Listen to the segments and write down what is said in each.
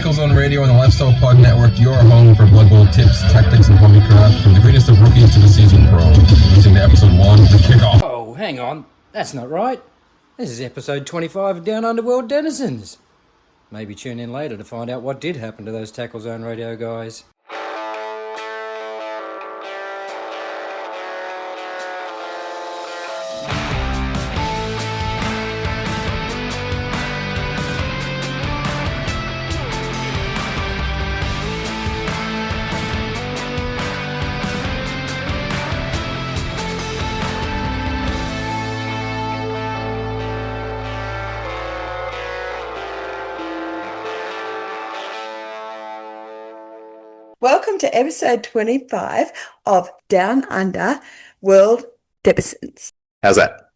Tacklezone Radio and the Lifestyle Pod Network, your home for Blood Bowl tips, tactics, and hobbycraft from the greatest of rookies to the seasoned pro. Listening to episode 1, the kickoff. Oh, hang on. That's not right. This is episode 25 of Down Underworld Denizens. Maybe tune in later to find out what did happen to those Tacklezone Radio guys. Welcome to episode 25 of Down Under World Denizens. How's that?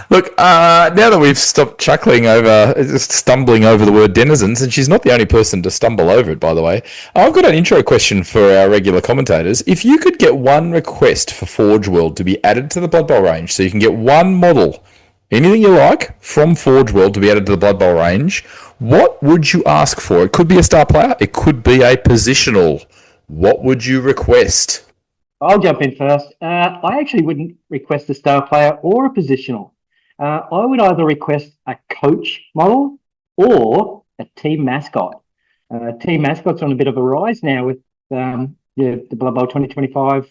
Look, now that we've stopped chuckling over, just stumbling over the word denizens, and she's not the only person to stumble over it, by the way, I've got an intro question for our regular commentators. If you could get one request for Forge World to be added to the Blood Bowl range, so you can get one model, anything you like, from Forge World to be added to the Blood Bowl range, what would you ask for? It could be a star player. It could be a positional. What would you request? I'll jump in first. I actually wouldn't request a star player or a positional. I would either request a coach model or a team mascot. Team mascots on a bit of a rise now with the Blood Bowl 2025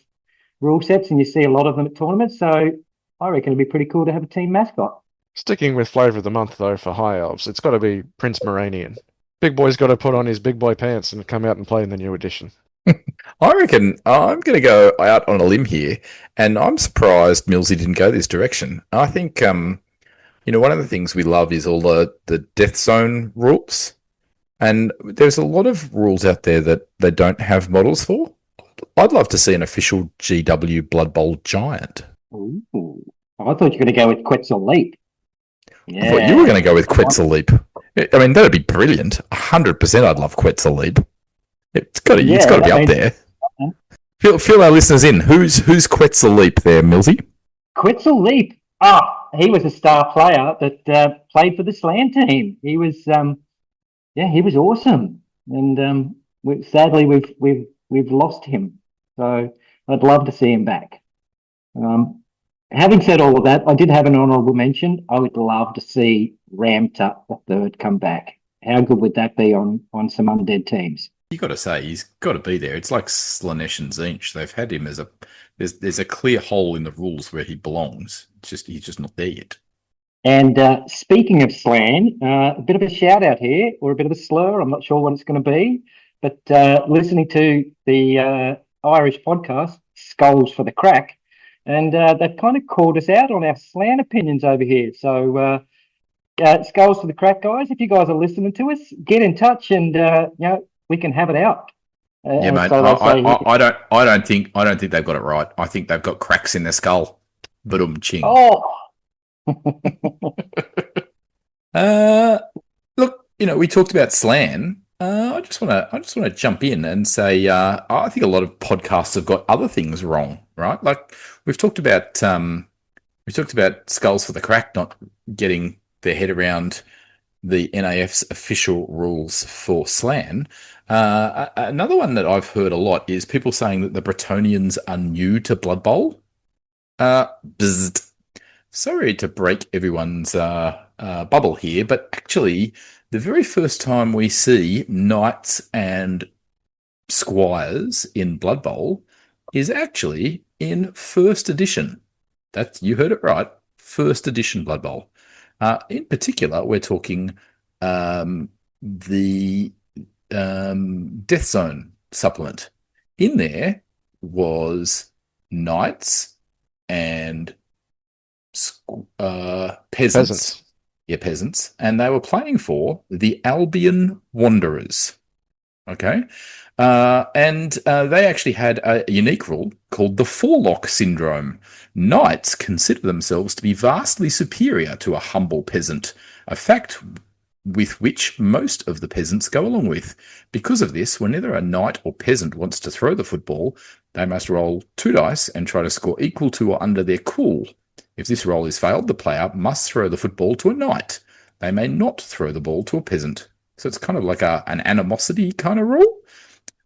rule sets, and you see a lot of them at tournaments. So I reckon it'd be pretty cool to have a team mascot. Sticking with flavour of the month, though, for High Elves, it's got to be Prince Moranian. Big boy's got to put on his big boy pants and come out and play in the new edition. I reckon I'm going to go out on a limb here, and I'm surprised Millsy didn't go this direction. I think, one of the things we love is all the Death Zone rules, and there's a lot of rules out there that they don't have models for. I'd love to see an official GW Blood Bowl giant. Ooh. I thought you were going to go with Quetzal Leap. Yeah. I thought you were going to go with Quetzal Leap. I mean, that'd be brilliant. 100% I'd love Quetzal Leap. It's got to be up there. Fill our listeners in. Who's Quetzal Leap there, Millsy? Quetzal Leap. He was a star player that played for the Slam team. He was, he was awesome. And sadly, we've lost him. So I'd love to see him back. Having said all of that, I did have an honourable mention. I would love to see Ramta III come back. How good would that be on some undead teams? You got to say he's got to be there. It's like Slanesh and Tzeentch. They've had him as there's a clear hole in the rules where he belongs. He's just not there yet. And speaking of Slan, a bit of a shout out here, or a bit of a slur. I'm not sure what it's going to be, but listening to the Irish podcast Skulls for the Crack, and they've kind of called us out on our Slan opinions over here. So Skulls for the Crack guys, if you guys are listening to us, get in touch and we can have it out. Yeah, mate. So I don't think they've got it right. I think they've got cracks in their skull. Ching. Oh. Look, we talked about Slan. I just want to jump in and say I think a lot of podcasts have got other things wrong, right? Like we've talked about Skulls for the Crack not getting their head around the NAF's official rules for Slan. Another one that I've heard a lot is people saying that the Bretonnians are new to Blood Bowl. Sorry to break everyone's bubble here, but actually, the very first time we see knights and squires in Blood Bowl is actually in first edition. You heard it right, first edition Blood Bowl. In particular, we're talking the Death Zone supplement. In there was knights and peasants. Yeah, peasants. And they were playing for the Albion Wanderers. Okay? And they actually had a unique rule called the Forelock Syndrome. Knights consider themselves to be vastly superior to a humble peasant, a fact with which most of the peasants go along with. Because of this, whenever a knight or peasant wants to throw the football, they must roll 2 dice and try to score equal to or under their cool. If this roll is failed, the player must throw the football to a knight. they may not throw the ball to a peasant. So it's kind of like an animosity kind of rule.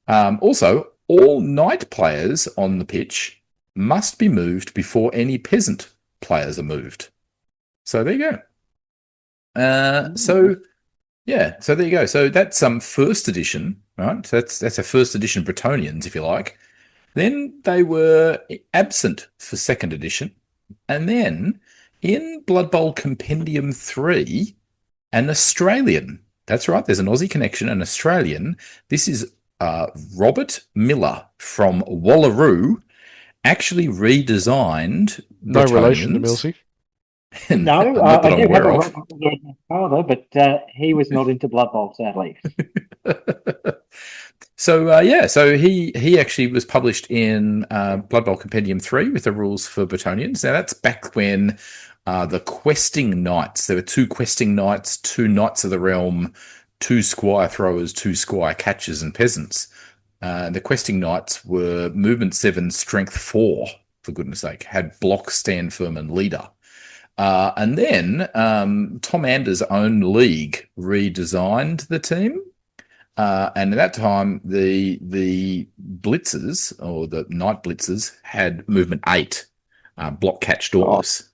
Also, all knight players on the pitch must be moved before any peasant players are moved. So there you go. So there you go. So that's first edition, right? So that's a first edition Bretonnians, if you like. Then they were absent for second edition. And then in Blood Bowl Compendium 3, an Australian, that's right, there's an Aussie connection, an Australian. This is Robert Miller from Wallaroo, actually redesigned No Bretonnians. relation to Millsy. No, I do have a father, but he was not into Blood Bowl, sadly. So he actually was published in Blood Bowl Compendium 3 with the rules for Bretonnians. Now that's back when the questing knights, there were 2 questing knights, 2 knights of the realm, 2 squire throwers, 2 squire catchers and peasants. The questing knights were movement 7, strength 4, for goodness sake, had block, stand firm and leader. And then Tom Anders' own league redesigned the team. And at that time, the blitzers, or the night blitzers, had movement 8, block, catch, dauntless.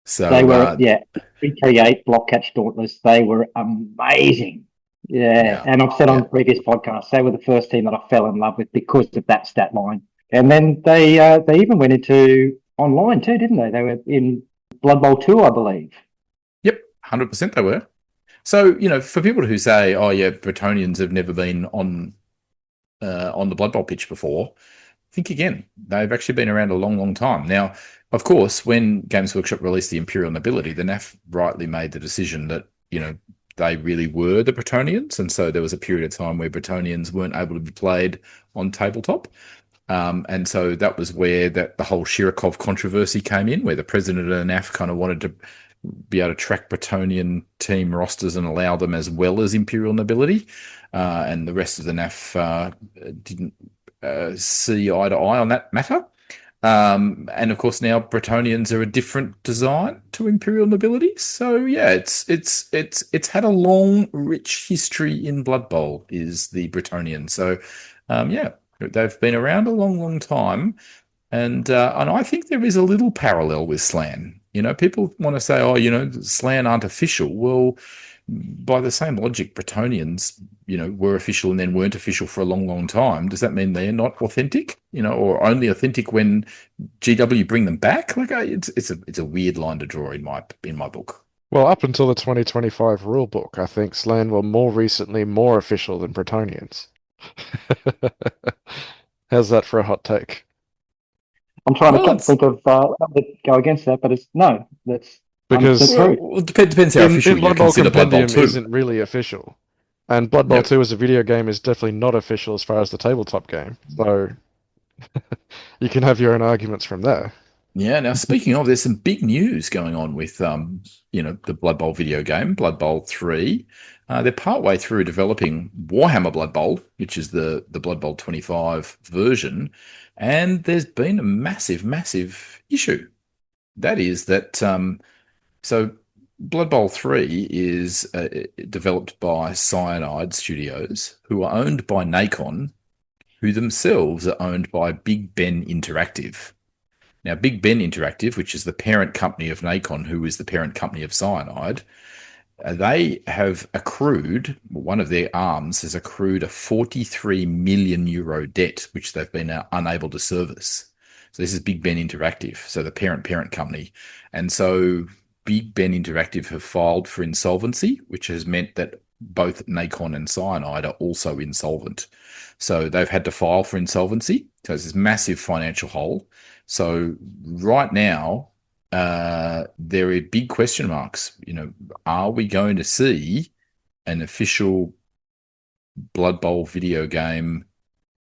So they were, 338 block, catch, dauntless. They were amazing. Yeah. And I've said on previous podcasts, they were the first team that I fell in love with because of that stat line. And then they even went into online too, didn't they? They were in Blood Bowl 2, I believe. Yep, 100% they were. So, for people who say, oh, yeah, Bretonnians have never been on the Blood Bowl pitch before, think again. They've actually been around a long, long time. Now, of course, when Games Workshop released the Imperial Nobility, the NAF rightly made the decision that, they really were the Bretonnians. And so there was a period of time where Bretonnians weren't able to be played on tabletop. And so that was where the whole Shirokov controversy came in, where the president of the NAF kind of wanted to be able to track Bretonnian team rosters and allow them as well as Imperial Nobility. And the rest of the NAF didn't see eye to eye on that matter. And of course now Bretonnians are a different design to Imperial Nobility. So yeah, it's had a long, rich history in Blood Bowl, is the Bretonnians. So they've been around a long, long time. And I think there is a little parallel with Slan. People want to say, Slan aren't official. Well, by the same logic, Bretonnians, were official and then weren't official for a long, long time. Does that mean they're not authentic? Or only authentic when GW bring them back? Like, it's a weird line to draw in my book. Well, up until the 2025 rule book, I think Slan were more recently more official than Bretonnians. How's that for a hot take? I'm trying to think of to go against that, but that's because it depends how official you Blood Bowl consider Blood Bowl 2 isn't really official, and Blood Bowl 2 as a video game is definitely not official as far as the tabletop game. So you can have your own arguments from there. Yeah. Now, speaking of, there's some big news going on with the Blood Bowl video game, Blood Bowl 3. They're partway through developing Warhammer Blood Bowl, which is the Blood Bowl 25 version. And there's been a massive, massive issue. That is that, so Blood Bowl 3 is developed by Cyanide Studios, who are owned by Nacon, who themselves are owned by Big Ben Interactive. Now, Big Ben Interactive, which is the parent company of Nacon, who is the parent company of Cyanide, they have accrued, one of their arms has accrued a 43 million euro debt, which they've been unable to service. So this is Big Ben Interactive, so the parent company. And so Big Ben Interactive have filed for insolvency, which has meant that both Nacon and Cyanide are also insolvent. So they've had to file for insolvency. So it's this massive financial hole. So right now, there are big question marks. Are we going to see an official Blood Bowl video game,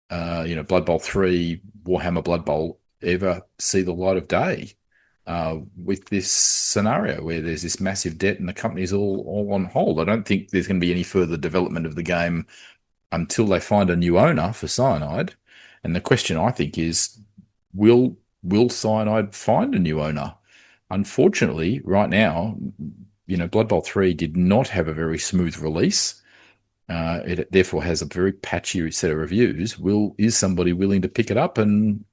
Blood Bowl 3, Warhammer Blood Bowl, ever see the light of day with this scenario where there's this massive debt and the company's all on hold? I don't think there's going to be any further development of the game until they find a new owner for Cyanide. And the question, I think, is, will Cyanide find a new owner? Unfortunately, right now, Blood Bowl 3 did not have a very smooth release. It therefore has a very patchy set of reviews. Is somebody willing to pick it up and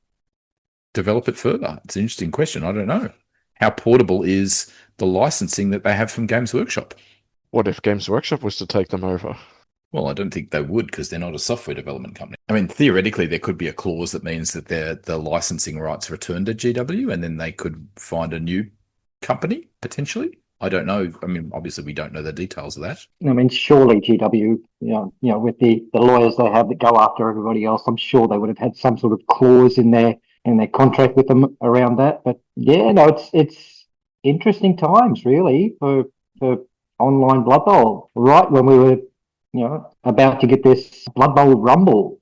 develop it further? It's an interesting question. I don't know. How portable is the licensing that they have from Games Workshop? What if Games Workshop was to take them over? Well, I don't think they would, because they're not a software development company. I mean, theoretically, there could be a clause that means that the licensing rights return to GW, and then they could find a new company, potentially. I don't know. I mean, obviously, we don't know the details of that. I mean, surely GW, with the lawyers they have that go after everybody else, I'm sure they would have had some sort of clause in their contract with them around that. But yeah, no, it's interesting times really for online Blood Bowl. Right when we were, about to get this Blood Bowl Rumble,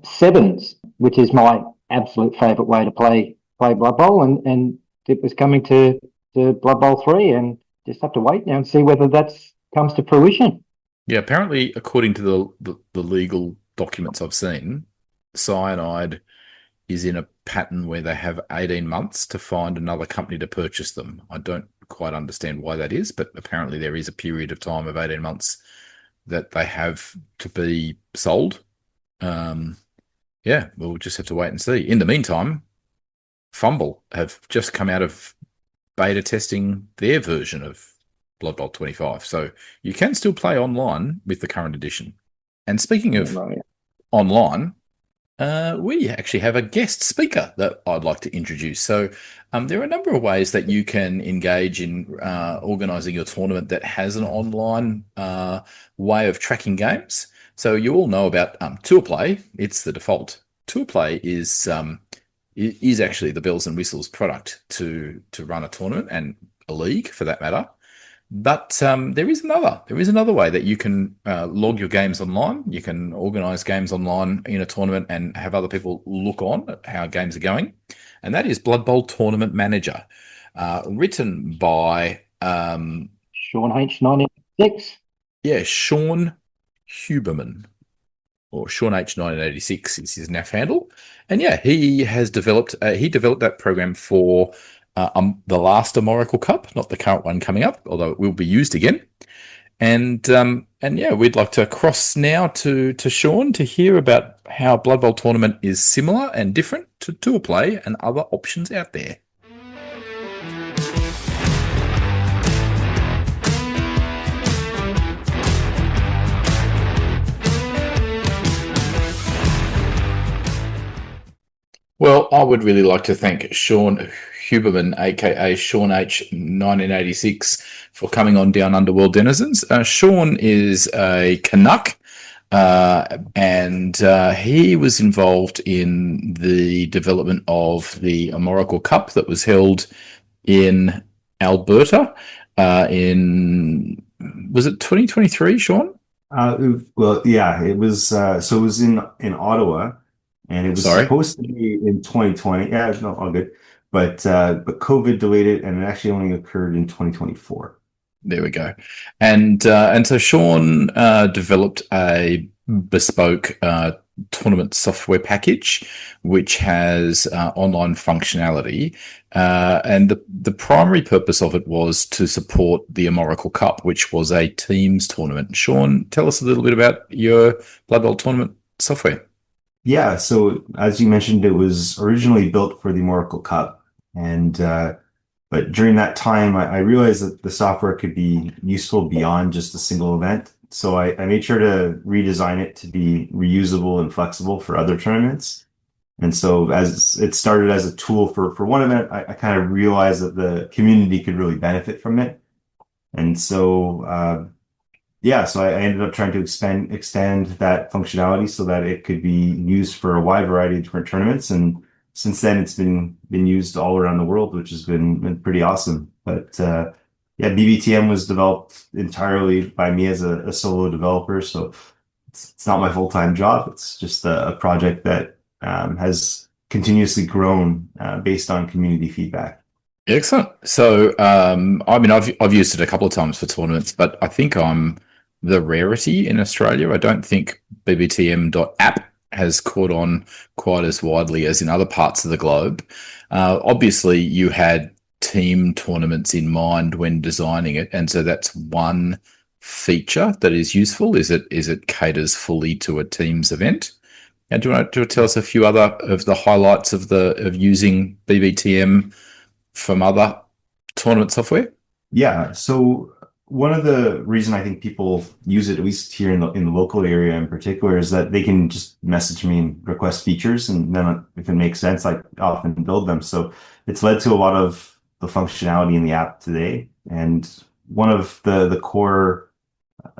sevens, which is my absolute favourite way to play Blood Bowl, and it was coming to Blood Bowl 3, and just have to wait now and see whether that comes to fruition. Yeah, apparently, according to the legal documents I've seen, Cyanide is in a pattern where they have 18 months to find another company to purchase them. I don't quite understand why that is, but apparently there is a period of time of 18 months that they have to be sold. Yeah, we'll just have to wait and see. In the meantime, Fumble have just come out of beta testing their version of Blood Bowl 25. So you can still play online with the current edition. And speaking of online, we actually have a guest speaker that I'd like to introduce. So there are a number of ways that you can engage in organising your tournament that has an online way of tracking games. So you all know about Tour Play. It's the default. Tour Play is actually the bells and whistles product to run a tournament and a league for that matter. But there is another way that you can log your games online. You can organise games online in a tournament and have other people look on at how games are going. And that is Blood Bowl Tournament Manager, written by SeanH1986. Yeah, Sean Huberman, or SeanH1986 is his NAF handle. And yeah, he has developed that program for the last Oracle Cup, not the current one coming up, although it will be used again. And yeah, we'd like to cross now to Sean to hear about how Blood Bowl Tournament is similar and different to Tour Play and other options out there. Well, I would really like to thank Sean Huberman, aka SeanH1986, for coming on Down Under World Denizens. Sean is a Canuck, and he was involved in the development of the Oracle Cup that was held in Alberta was it 2023, Sean? Well, yeah, it was. So it was in Ottawa. And it was supposed to be in 2020. Yeah, no, all good. But COVID delayed it, and it actually only occurred in 2024. There we go. And so Sean developed a bespoke tournament software package, which has online functionality. And the primary purpose of it was to support the Oracle Cup, which was a teams tournament. Sean, tell us a little bit about your Blood Bowl tournament software. Yeah, so as you mentioned, it was originally built for the Oracle Cup, and but during that time, I realized that the software could be useful beyond just a single event. So I made sure to redesign it to be reusable and flexible for other tournaments. And so as it started as a tool for one event, I kind of realized that the community could really benefit from it. And so so I ended up trying to extend that functionality so that it could be used for a wide variety of different tournaments. And since then, it's been used all around the world, which has been pretty awesome. But BBTM was developed entirely by me as a solo developer, so it's not my full-time job. It's just a project that has continuously grown based on community feedback. Excellent. So, I mean, I've used it a couple of times for tournaments, but I think I'm the rarity in Australia. I don't think bbtm.app has caught on quite as widely as in other parts of the globe. Obviously, you had team tournaments in mind when designing it, and so that's one feature that is useful. Is it caters fully to a team's event? And do you want to tell us a few other of the highlights of using BBTM from other tournament software? Yeah. So one of the reason I think people use it, at least here in the local area in particular, is that they can just message me and request features, and then if it makes sense, I often build them. So it's led to a lot of the functionality in the app today. And one of the core,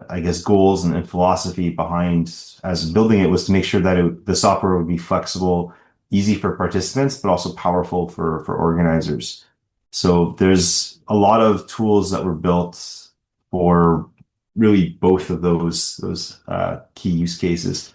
I guess, goals and philosophy behind as building it was to make sure that the software would be flexible, easy for participants, but also powerful for organizers. So there's a lot of tools that were built for really both of those key use cases.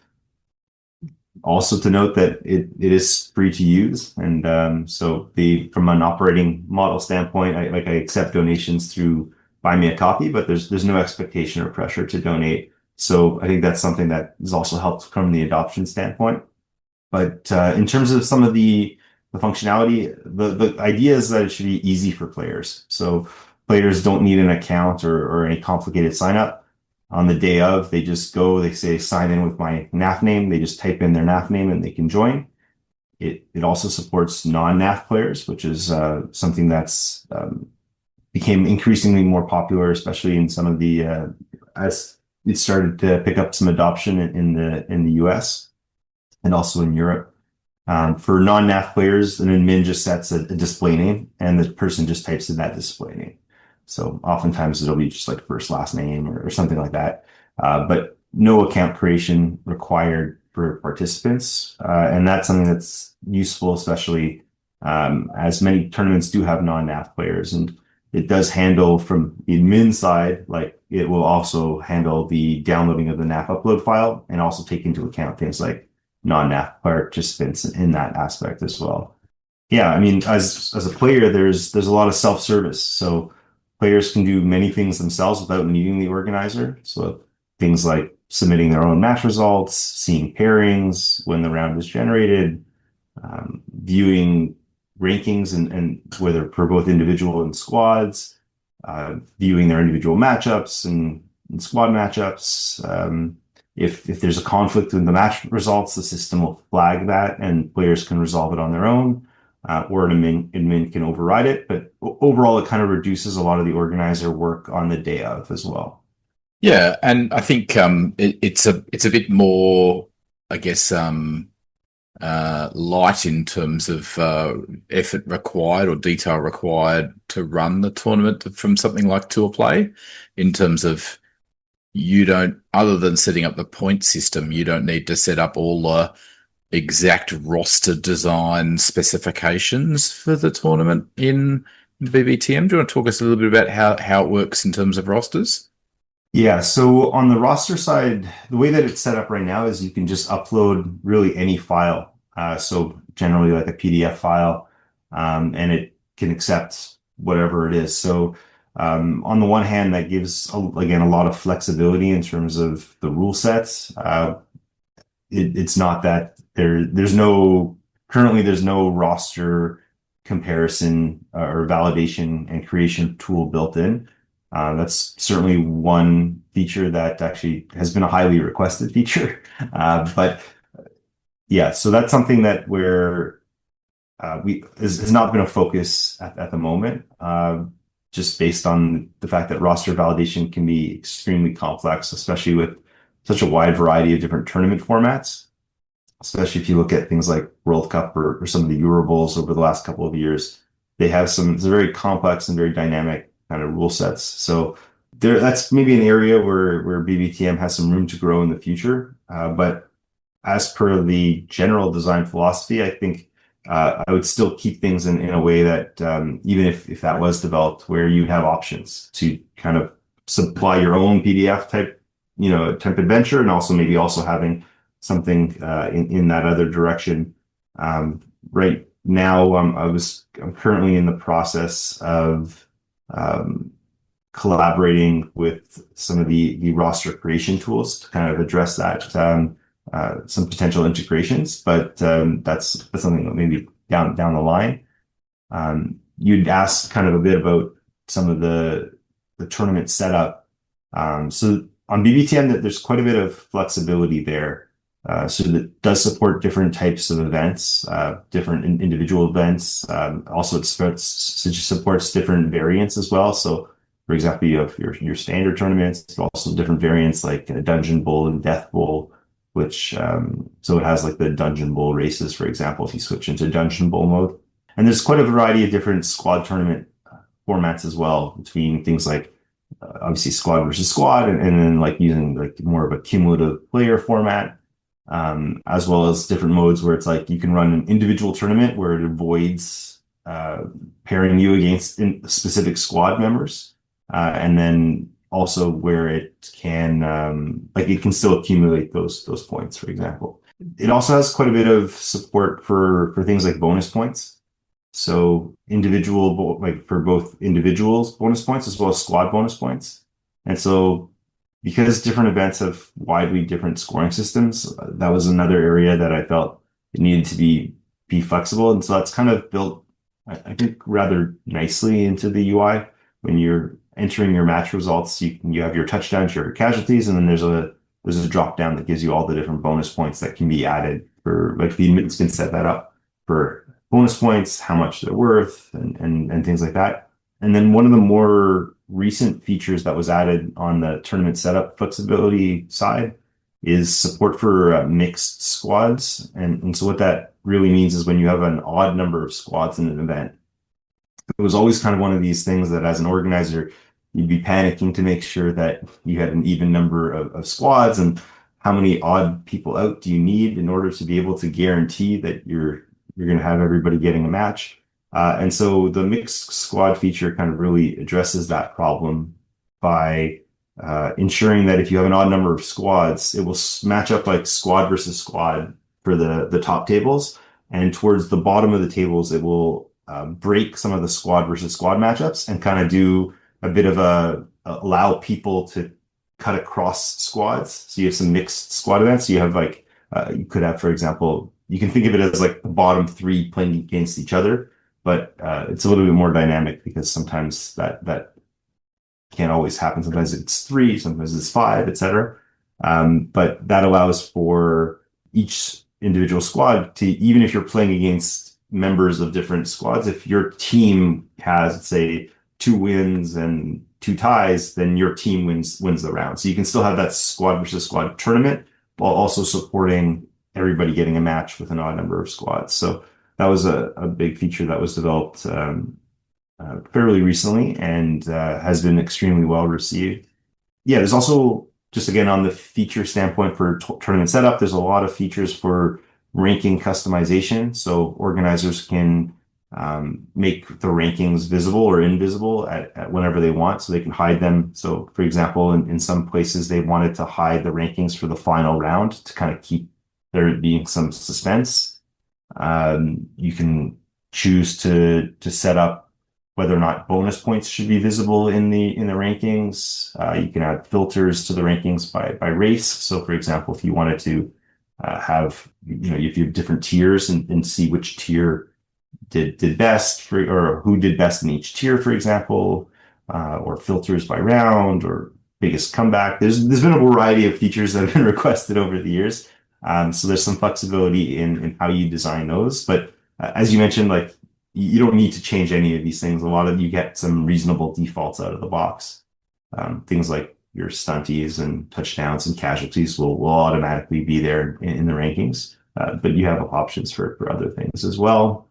Also to note that it is free to use, and so from an operating model standpoint, I accept donations through Buy Me a Coffee, but there's no expectation or pressure to donate. So I think that's something that has also helped from the adoption standpoint. But in terms of some of the functionality, the idea is that it should be easy for players. So players don't need an account or any complicated sign up. On the day of, they just go, they say, sign in with my NAF name. They just type in their NAF name and they can join. It also supports non-NAF players, which is something that's became increasingly more popular, especially in some of the as it started to pick up some adoption in the US and also in Europe. For non-NAF players, an admin just sets a display name, and the person just types in that display name. So oftentimes it'll be just like first last name or something like that, but no account creation required for participants, and that's something that's useful, especially as many tournaments do have non-NAF players, and it does handle from the admin side, like it will also handle the downloading of the NAF upload file and also take into account things like non-NAF participants in that aspect as well. Yeah, I mean, as a player, there's a lot of self-service. So players can do many things themselves without needing the organizer. So things like submitting their own match results, seeing pairings when the round is generated, viewing rankings and whether for both individual and squads, viewing their individual matchups and squad matchups. If there's a conflict in the match results, the system will flag that and players can resolve it on their own, or an admin can override it. But overall, it kind of reduces a lot of the organizer work on the day of as well. Yeah, and I think it's a bit more, I guess, light in terms of effort required or detail required to run the tournament from something like Tour Play, in terms of you don't, other than setting up the point system, you don't need to set up all the exact roster design specifications for the tournament in BBTM. Do you want to talk us a little bit about how it works in terms of rosters? Yeah, so on the roster side, the way that it's set up right now is you can just upload really any file. So generally like a PDF file, and it can accept whatever it is. So on the one hand, that gives, again, a lot of flexibility in terms of the rule sets. It's not that there's no roster comparison or validation and creation tool built in. That's certainly one feature that actually has been a highly requested feature. But yeah, so that's something that has not been a focus at the moment, just based on the fact that roster validation can be extremely complex, especially with such a wide variety of different tournament formats. Especially if you look at things like World Cup or some of the Euro Bowls over the last couple of years, they have it's a very complex and very dynamic kind of rule sets. So that's maybe an area where BBTM has some room to grow in the future. But as per the general design philosophy, I think I would still keep things in a way that even if that was developed, where you'd have options to kind of supply your own PDF type adventure, and also maybe also having something in that other direction. Right now, I'm currently in the process of collaborating with some of the roster creation tools to kind of address that, some potential integrations, but that's something that maybe down the line. you'd asked kind of a bit about some of the tournament setup. So on BBTM, that there's quite a bit of flexibility there. So that does support different types of events, different individual events. Also, it supports different variants as well. So, for example, you have your standard tournaments, but also different variants like a Dungeon Bowl and Death Bowl, which so it has like the Dungeon Bowl races, for example, if you switch into Dungeon Bowl mode. And there's quite a variety of different squad tournament formats as well, between things like obviously squad versus squad, and then like using like more of a cumulative player format. As well as different modes where it's like you can run an individual tournament where it avoids pairing you against specific squad members, and then also where it can like it can still accumulate those points, for example. It also has quite a bit of support for things like bonus points. So individual, like for both individuals bonus points as well as squad bonus points. And so because different events have widely different scoring systems, that was another area that I felt it needed to be flexible. And so that's kind of built, I think, rather nicely into the UI. When you're entering your match results, you have your touchdowns, your casualties, and then there's a drop down that gives you all the different bonus points that can be added for, like the admins can set that up for bonus points, how much they're worth, and things like that. And then one of the more recent features that was added on the tournament setup flexibility side is support for mixed squads. And so what that really means is when you have an odd number of squads in an event, it was always kind of one of these things that as an organizer, you'd be panicking to make sure that you had an even number of squads, and how many odd people out do you need in order to be able to guarantee that you're going to have everybody getting a match. And so the mixed squad feature kind of really addresses that problem by ensuring that if you have an odd number of squads, it will match up like squad versus squad for the top tables. And towards the bottom of the tables, it will break some of the squad versus squad matchups and kind of do a bit of allow people to cut across squads. So you have some mixed squad events. So you have like, you could have, for example, you can think of it as like the bottom three playing against each other. But it's a little bit more dynamic because sometimes that can't always happen. Sometimes it's 3, sometimes it's 5, etc. But that allows for each individual squad to, even if you're playing against members of different squads, if your team has, let's say, 2 wins and 2 ties, then your team wins the round. So you can still have that squad versus squad tournament while also supporting everybody getting a match with an odd number of squads. So that was a big feature that was developed fairly recently and has been extremely well received. Yeah, there's also, just again on the feature standpoint for tournament setup, there's a lot of features for ranking customization. So organizers can make the rankings visible or invisible at whenever they want, so they can hide them. So for example, in some places they wanted to hide the rankings for the final round to kind of keep there being some suspense. You can choose to set up whether or not bonus points should be visible in the rankings. You can add filters to the rankings by race. So for example, if you wanted to have, if you have different tiers and see which tier did best or who did best in each tier, for example, or filters by round or biggest comeback. There's been a variety of features that have been requested over the years. So there's some flexibility in how you design those. But as you mentioned, like you don't need to change any of these things. A lot of you get some reasonable defaults out of the box. Things like your stunties and touchdowns and casualties will automatically be there in the rankings. But you have options for other things as well.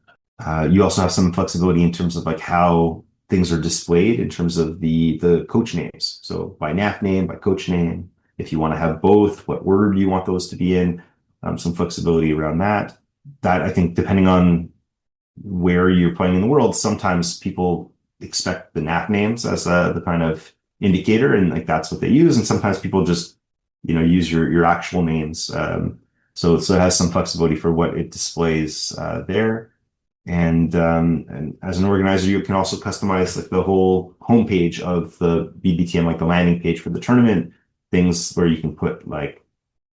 You also have some flexibility in terms of like how things are displayed in terms of the coach names. So by NAF name, by coach name. If you want to have both, what word do you want those to be in? Some flexibility around that. That I think, depending on where you're playing in the world, sometimes people expect the NAF names as the kind of indicator, and like that's what they use. And sometimes people just, use your actual names. So it has some flexibility for what it displays there. And as an organizer, you can also customize like the whole homepage of the BBTM, like the landing page for the tournament. Things where you can put like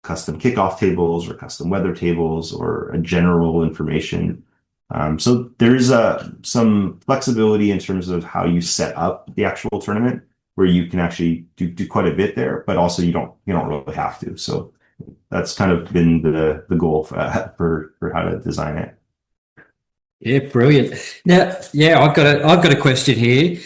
custom kickoff tables or custom weather tables or a general information So there's some flexibility in terms of how you set up the actual tournament, where you can actually do quite a bit there, but also you don't really have to. So that's kind of been the goal for how to design it. Yeah, brilliant. Now, yeah, I've got a question here.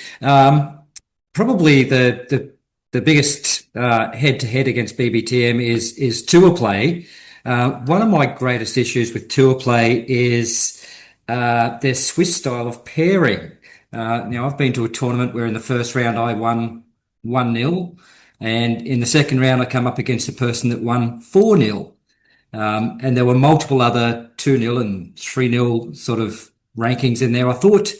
Probably the biggest head-to-head against BBTM is tour play. One of my greatest issues with tour play is their Swiss style of pairing. Now, I've been to a tournament where in the first round I won 1-0, and in the second round I come up against a person that won 4-0. And there were multiple other 2-0 and 3-0 sort of rankings in there. I thought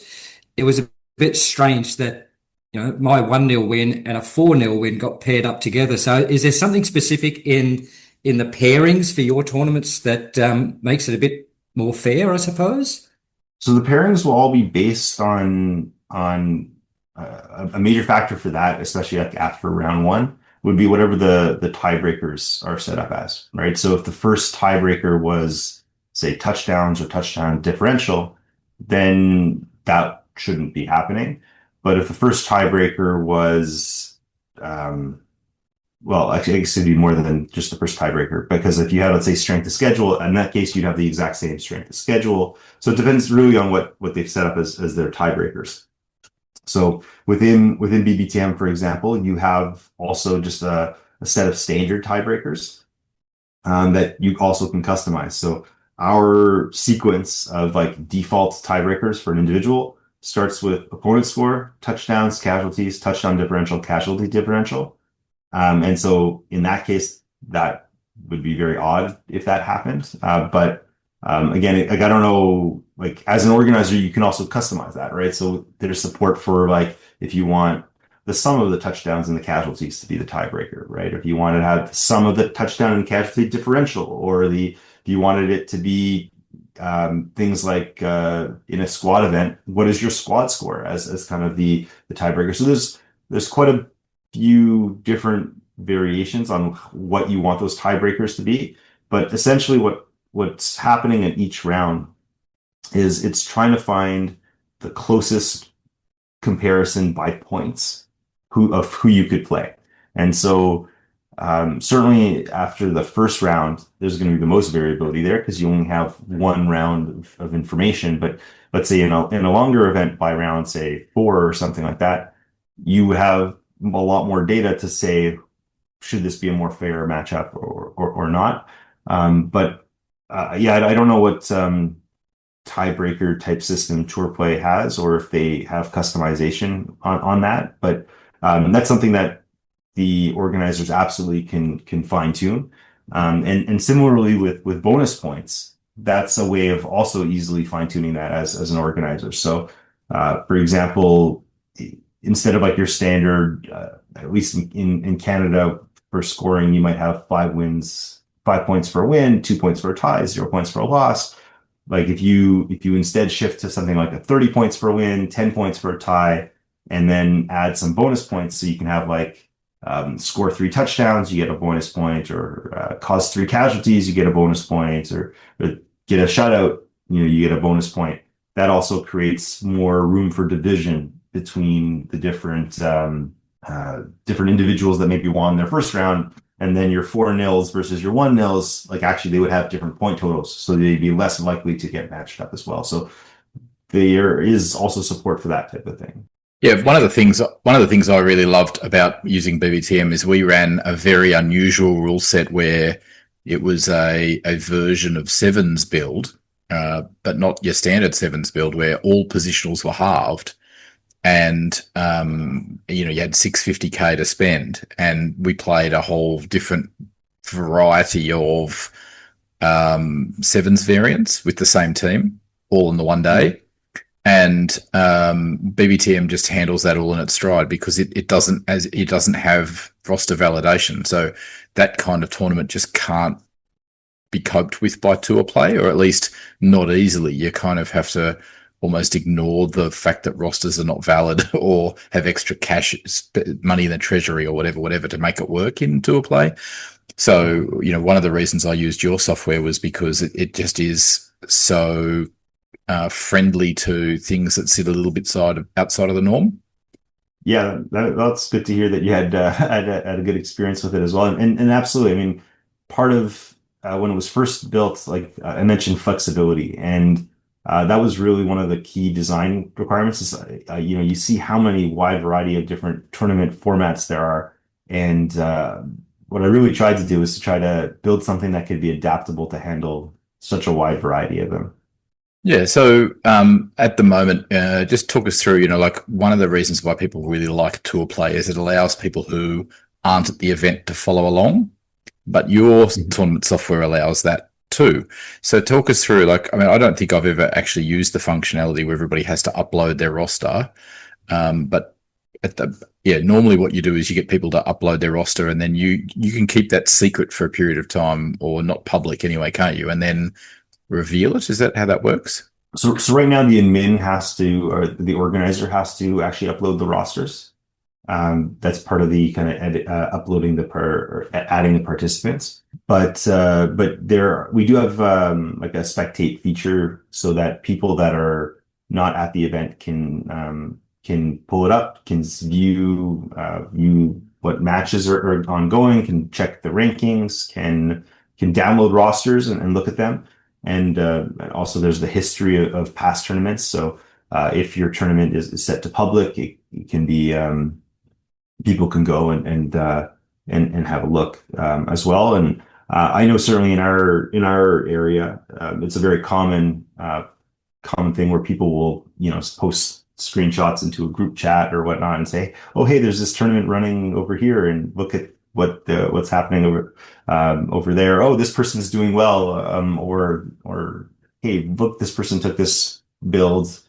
it was a bit strange that, my 1-0 win and a 4-0 win got paired up together. So is there something specific in the pairings for your tournaments that makes it a bit more fair, I suppose? So the pairings will all be based on a major factor for that, especially like after round one, would be whatever the tiebreakers are set up as, right? So if the first tiebreaker was, say, touchdowns or touchdown differential, then that shouldn't be happening. But if the first tiebreaker was, well, actually, I guess it'd be more than just the first tiebreaker, because if you had, let's say, strength of schedule, in that case, you'd have the exact same strength of schedule. So it depends really on what they've set up as their tiebreakers. So within BBTM, for example, you have also just a set of standard tiebreakers that you also can customize. So our sequence of like default tiebreakers for an individual starts with opponent score, touchdowns, casualties, touchdown differential, casualty differential. And so in that case, that would be very odd if that happened. But again, like, I don't know, like as an organizer, you can also customize that, right? So there's support for like, if you want the sum of the touchdowns and the casualties to be the tiebreaker, right? If you wanted to have the sum of the touchdown and casualty differential, or if you wanted it to be things like in a squad event, what is your squad score as kind of the tiebreaker? So there's quite a few different variations on what you want those tiebreakers to be, but essentially what's happening in each round is it's trying to find the closest comparison by points of who you could play. And so certainly after the first round, there's going to be the most variability there because you only have one round of information. But let's say in a longer event by round, say 4 or something like that, you have a lot more data to say, should this be a more fair matchup or not? Yeah, I don't know what tiebreaker type system tour play has, or if they have customization on that. But that's something that the organizers absolutely can fine tune. And similarly with bonus points, that's a way of also easily fine tuning that as an organizer. So, for example, instead of like your standard, at least in Canada for scoring, you might have 5 points for a win, 2 points for a tie, 0 points for a loss. Like if you instead shift to something like a 30 points for a win, 10 points for a tie, and then add some bonus points, so you can have like score 3 touchdowns, you get a bonus point, or cause 3 casualties, you get a bonus point, or get a shutout, you get a bonus point. That also creates more room for division between the different individuals that maybe won their first round, and then your 4-0s versus your 1-0s, like actually they would have different point totals, so they'd be less likely to get matched up as well. So there is also support for that type of thing. Yeah, one of the things I really loved about using BBTM is we ran a very unusual rule set where it was a version of sevens build, but not your standard sevens build where all positionals were halved. And, you had 650K to spend, and we played a whole different variety of sevens variants with the same team all in the one day. And BBTM just handles that all in its stride because it doesn't have roster validation. So that kind of tournament just can't be coped with by tour play, or at least not easily. You kind of have to almost ignore the fact that rosters are not valid or have extra cash money in the treasury or whatever to make it work in tour play. So, one of the reasons I used your software was because it just is so friendly to things that sit a little bit outside of the norm. Yeah, that's good to hear that you had had a good experience with it as well. And absolutely, I mean, part of when it was first built, like I mentioned, flexibility, and that was really one of the key design requirements. Is you see how many wide variety of different tournament formats there are, and what I really tried to do is to try to build something that could be adaptable to handle such a wide variety of them. Yeah, so at the moment, just talk us through, like one of the reasons why people really like tour play is it allows people who aren't at the event to follow along, but your tournament software allows that too. So talk us through, I don't think I've ever actually used the functionality where everybody has to upload their roster, but normally what you do is you get people to upload their roster and then you can keep that secret for a period of time or not public anyway, can't you? And then reveal it? Is that how that works? So right now the admin has to, or the organizer has to actually upload the rosters. That's part of the kind of uploading or adding the participants. But we do have like a spectate feature so that people that are not at the event can pull it up, can view what matches are ongoing, can check the rankings, can download rosters and look at them. And also there's the history of past tournaments. So if your tournament is set to public, it can be people can go and have a look as well. And I know certainly in our area, it's a very common thing where people will post screenshots into a group chat or whatnot and say, "Oh, hey, there's this tournament running over here, and look at what's happening over there. Oh, this person's doing well, or hey, look, this person took this build."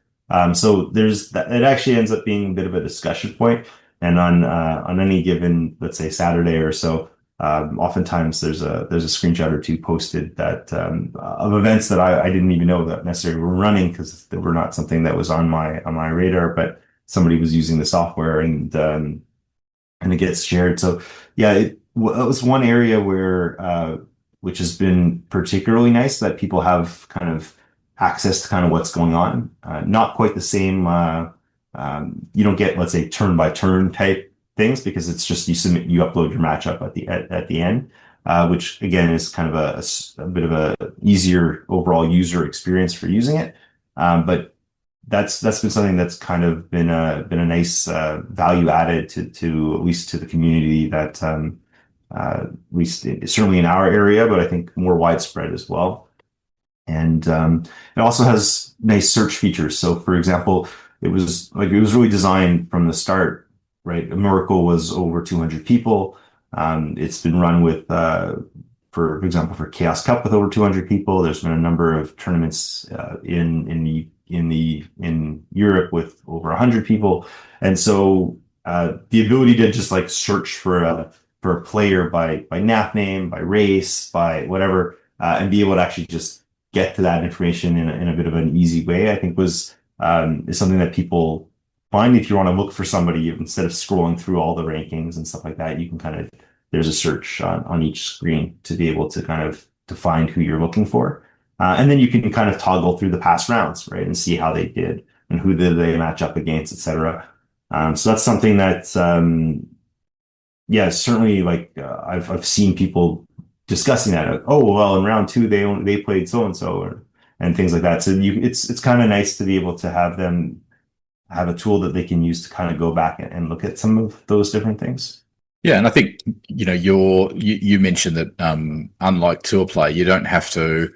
So there's that. It actually ends up being a bit of a discussion point, and on any given, let's say, Saturday or so, oftentimes there's a screenshot or two posted that of events that I didn't even know that necessarily were running because they were not something that was on my radar, but somebody was using the software and it gets shared. So yeah, it was one area where which has been particularly nice that people have kind of access to kind of what's going on. Not quite the same. You don't get, let's say, turn by turn type things because it's just you upload your matchup at the end, which again is kind of a bit of a easier overall user experience for using it. But that's been something that's kind of been a nice value added to at least to the community that at least certainly in our area, but I think more widespread as well. And it also has nice search features. So for example, it was really designed from the start, right? Miracle was over 200 people. It's been run with for example, for Chaos Cup with over 200 people. There's been a number of tournaments in Europe with over 100 people. And so the ability to just like search for a player by NAF name, by race, by whatever, and be able to actually just get to that information in a bit of an easy way, I think is something that people find. If you want to look for somebody, instead of scrolling through all the rankings and stuff like that, you can there's a search on each screen to be able to kind of to find who you're looking for. And then you can kind of toggle through the past rounds, right, and see how they did and who did they match up against, etc. So that's something that, certainly like I've seen people discussing that. Oh, well, in round 2 they played so and so, and things like that. So it's kind of nice to be able to have them have a tool that they can use to kind of go back and look at some of those different things. Yeah, and I think you mentioned that unlike tour play, you don't have to,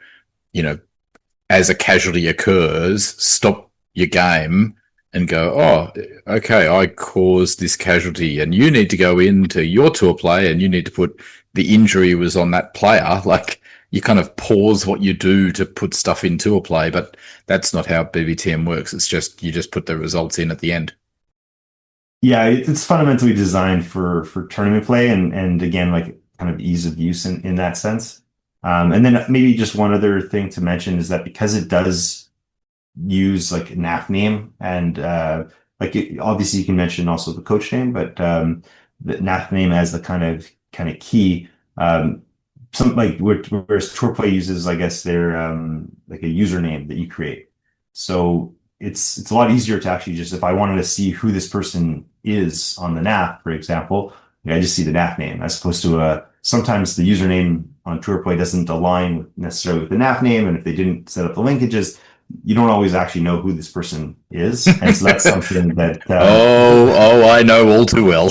as a casualty occurs, stop your game and go, oh, okay, I caused this casualty, and you need to go into your tour play and you need to put the injury was on that player. Like you kind of pause what you do to put stuff in tour play, but that's not how BBTM works. It's just you just put the results in at the end. Yeah, it's fundamentally designed for tournament play and again, like kind of ease of use in that sense. And then maybe just one other thing to mention is that because it does use like a NAF name and obviously you can mention also the coach name, but the NAF name as the kind of key. Some like whereas tour play uses, I guess, their like a username that you create. So it's a lot easier to actually just, if I wanted to see who this person is on the NAP, for example, I just see the NAP name, as opposed to sometimes the username on TourPlay doesn't align necessarily with the NAP name, and if they didn't set up the linkages, you don't always actually know who this person is, and so that's something that. I know all too well.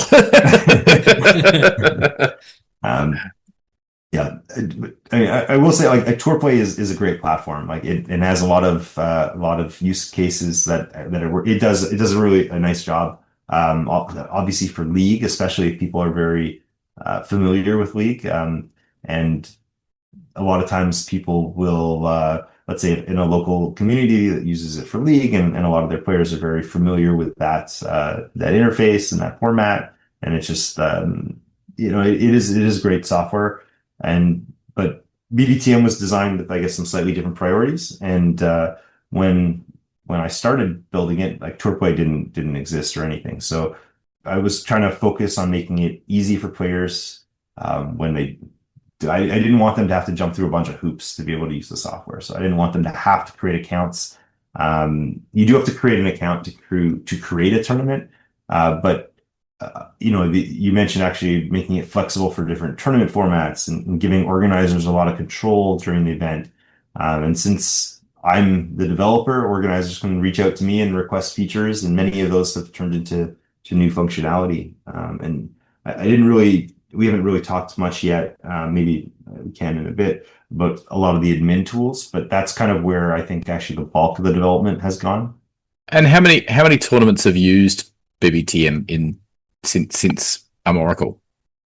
Yeah, I mean, I will say, like TourPlay is a great platform. Like it has a lot of use cases that it does a nice job. Obviously for League, especially if people are very familiar with League, and a lot of times people will, let's say in a local community that uses it for League, and a lot of their players are very familiar with that interface and that format, and it's just it is great software. But BBTM was designed with, I guess, some slightly different priorities. And when I started building it, like TourPlay didn't exist or anything. So I was trying to focus on making it easy for players when I didn't want them to have to jump through a bunch of hoops to be able to use the software. So I didn't want them to have to create accounts. You do have to create an account to create a tournament, but you mentioned actually making it flexible for different tournament formats and giving organizers a lot of control during the event. And since I'm the developer, organizers can reach out to me and request features, and many of those have turned into new functionality. And we haven't really talked much yet. Maybe we can in a bit, about a lot of the admin tools, but that's kind of where I think actually the bulk of the development has gone. And how many tournaments have used BBTM since Oracle?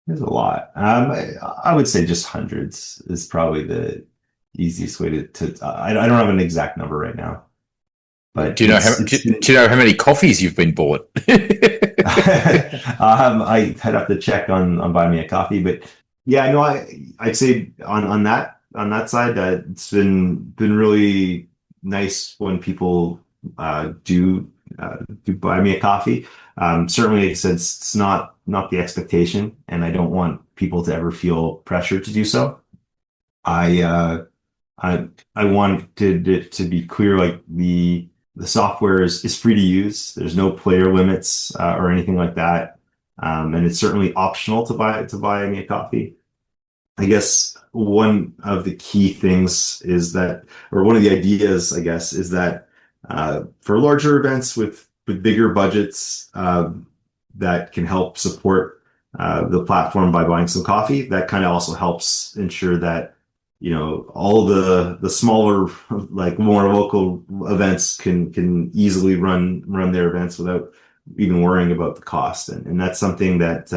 There's a lot. I would say just hundreds is probably the easiest way to. I don't have an exact number right now, but do you know how many coffees you've been bought? I'd have to check on Buy Me a Coffee, but yeah, no, I'd say on that side, it's been really nice when people do buy me a coffee. Certainly, since it's not the expectation, and I don't want people to ever feel pressure to do so. I wanted it to be clear, like the software is free to use. There's no player limits or anything like that, and it's certainly optional to buy me a coffee. I guess one of the key things is that, or one of the ideas, I guess, is that for larger events with bigger budgets that can help support the platform by buying some coffee, that kind of also helps ensure that all the smaller, like more local events can easily run their events without even worrying about the cost, and that's something that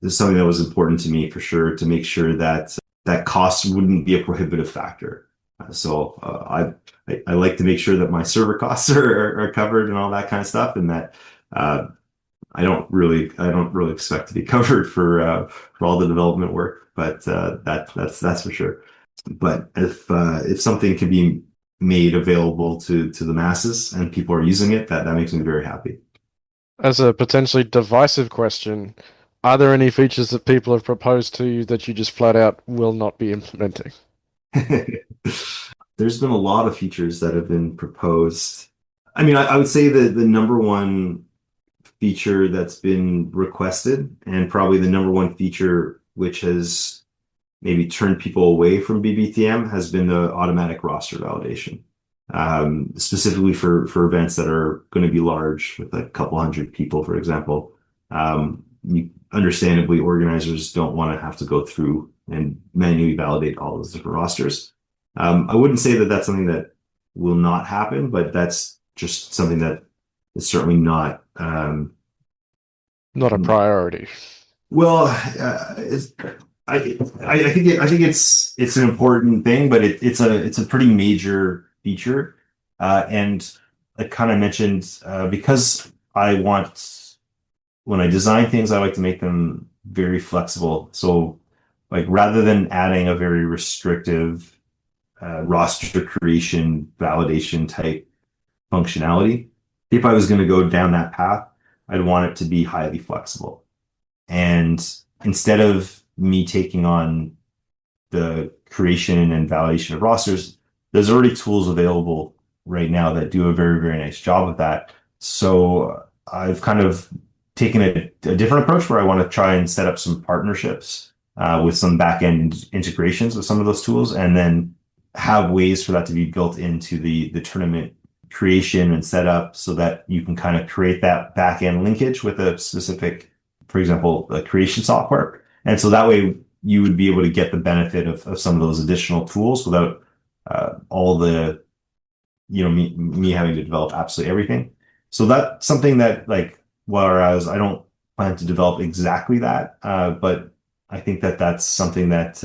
is something that was important to me for sure, to make sure that cost wouldn't be a prohibitive factor. So I like to make sure that my server costs are covered and all that kind of stuff, and that I don't really expect to be covered for all the development work, but that's for sure. But if something can be made available to the masses and people are using it, that makes me very happy. As a potentially divisive question, are there any features that people have proposed to you that you just flat out will not be implementing? There's been a lot of features that have been proposed. I mean, I would say that the number one feature that's been requested, and probably the number one feature which has maybe turned people away from BBTM, has been the automatic roster validation. Specifically for events that are going to be large, with a couple hundred people, for example. Understandably, organizers don't want to have to go through and manually validate all those different rosters. I wouldn't say that that's something that will not happen, but that's just something that is certainly not a priority. Well, I think it's an important thing, but it's a pretty major feature, and I kind of mentioned because when I design things, I like to make them very flexible. So, like, rather than adding a very restrictive roster creation validation type functionality, if I was going to go down that path, I'd want it to be highly flexible. And instead of me taking on the creation and validation of rosters, there's already tools available right now that do a very, very nice job of that. So I've kind of taken a different approach where I want to try and set up some partnerships with some back-end integrations with some of those tools, and then have ways for that to be built into the tournament creation and setup so that you can kind of create that back-end linkage with a specific, for example, a creation software. And so that way you would be able to get the benefit of some of those additional tools without all the, me having to develop absolutely everything. So that's something that, like, whereas I don't plan to develop exactly that, but I think that that's something that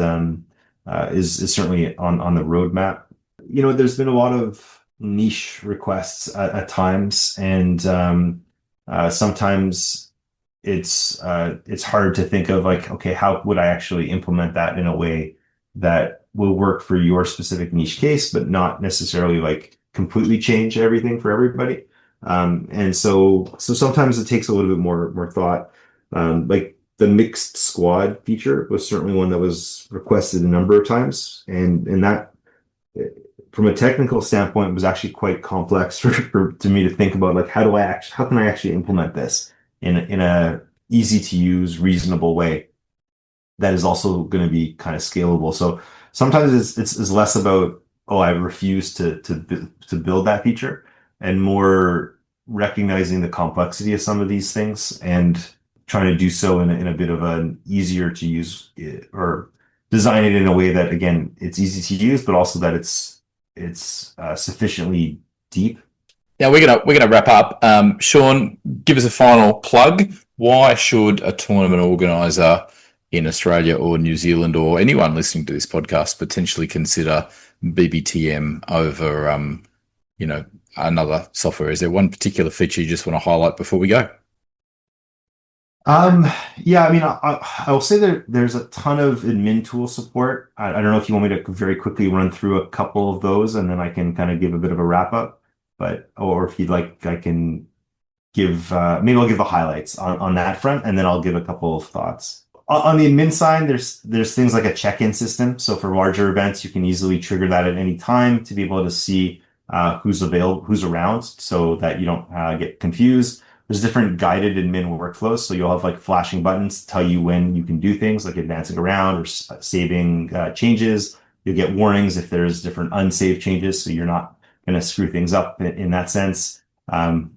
is certainly on the roadmap. There's been a lot of niche requests at times, and sometimes it's hard to think of, like, okay, how would I actually implement that in a way that will work for your specific niche case, but not necessarily like completely change everything for everybody. And so sometimes it takes a little bit more thought. Like the mixed squad feature was certainly one that was requested a number of times, and that, from a technical standpoint, was actually quite complex to me to think about, like, how can I actually implement this in a easy to use, reasonable way that is also going to be kind of scalable. So sometimes it's less about, oh, I refuse to build that feature, and more recognizing the complexity of some of these things and trying to do so in a bit of an easier to use, or design it in a way that, again, it's easy to use, but also that it's sufficiently deep. Now we're gonna wrap up. Sean, give us a final plug. Why should a tournament organizer in Australia or New Zealand, or anyone listening to this podcast, potentially consider BBTM over another software? Is there one particular feature you just want to highlight before we go? Yeah, I mean, I will say that there's a ton of admin tool support. I don't know if you want me to very quickly run through a couple of those, and then I can kind of give a bit of a wrap up. Or if you'd like, I can give, maybe I'll give the highlights on that front, and then I'll give a couple of thoughts. On the admin side, there's things like a check-in system. So for larger events, you can easily trigger that at any time to be able to see who's available, who's around, so that you don't get confused. There's different guided admin workflows. So you'll have, like, flashing buttons to tell you when you can do things like advancing around or saving changes. You'll get warnings if there's different unsaved changes, so you're not going to screw things up in that sense.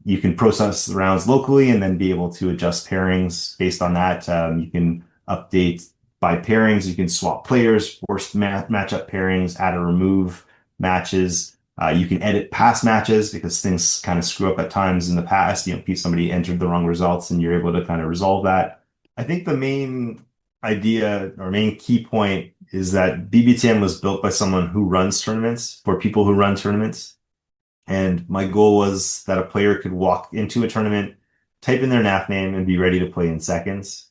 You can process the rounds locally and then be able to adjust pairings based on that. You can update by pairings. You can swap players, force matchup pairings, add or remove matches. You can edit past matches because things kind of screw up at times in the past. Somebody entered the wrong results, and you're able to kind of resolve that. I think the main idea or main key point is that BBTM was built by someone who runs tournaments for people who run tournaments. And my goal was that a player could walk into a tournament, type in their NAF name, and be ready to play in seconds.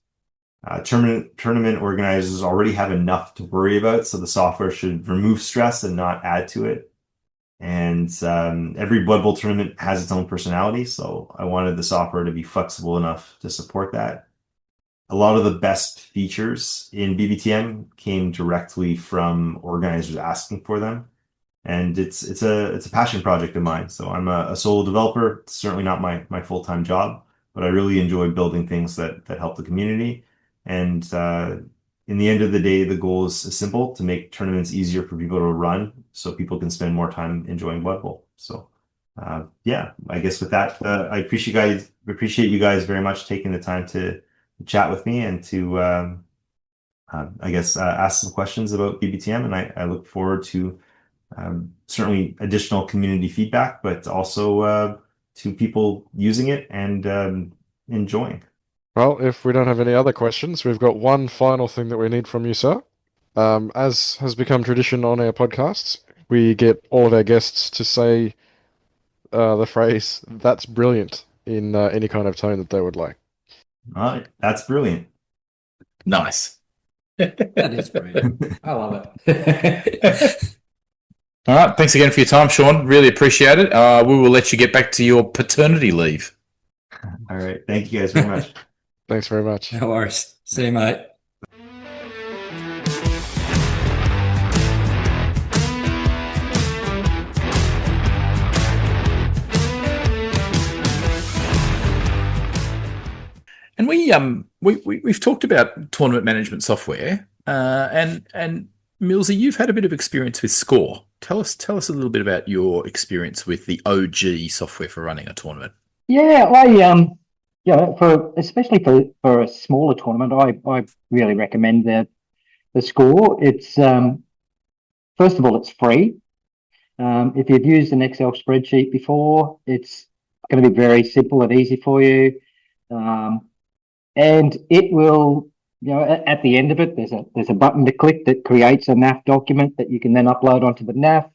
Tournament organizers already have enough to worry about, so the software should remove stress and not add to it. And every Blood Bowl tournament has its own personality, so I wanted the software to be flexible enough to support that. A lot of the best features in BBTM came directly from organizers asking for them, and it's a passion project of mine. So I'm a solo developer. It's certainly not my full-time job, but I really enjoy building things that help the community. And in the end of the day, the goal is simple: to make tournaments easier for people to run, so people can spend more time enjoying Blood Bowl. So, yeah, I guess with that, I appreciate you guys very much taking the time to chat with me and to, ask some questions about BBTM. And I look forward to certainly additional community feedback, but also to people using it and enjoying. Well, if we don't have any other questions, we've got one final thing that we need from you, sir. As has become tradition on our podcasts, we get all of our guests to say the phrase, "That's brilliant," in any kind of tone that they would like. All right, that's brilliant. Nice. That is brilliant. I love it. All right. Thanks again for your time, Sean. Really appreciate it. We will let you get back to your paternity leave. All right. Thank you guys very much. Thanks very much. No worries. See you, mate. we've talked about tournament management software, and Millsy, you've had a bit of experience with Score. Tell us a little bit about your experience with the OG software for running a tournament. Yeah, especially for a smaller tournament, I really recommend the Score. It's first of all, it's free. If you've used an Excel spreadsheet before, it's going to be very simple and easy for you. And it will, at the end of it, there's a button to click that creates a NAF document that you can then upload onto the NAF,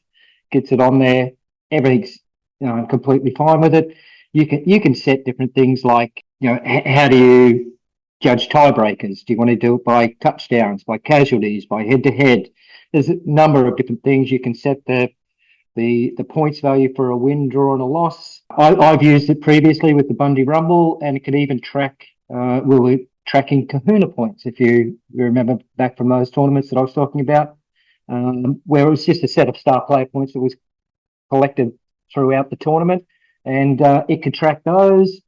gets it on there. Everything's, completely fine with it. You can set different things like, how do you judge tiebreakers? Do you want to do it by touchdowns, by casualties, by head-to-head? There's a number of different things. You can set the points value for a win, draw, and a loss. I've used it previously with the Bundy Rumble, and it can even track. We're tracking Kahuna points, if you remember back from those tournaments that I was talking about, where it was just a set of star player points that was collected throughout the tournament, and it could track those.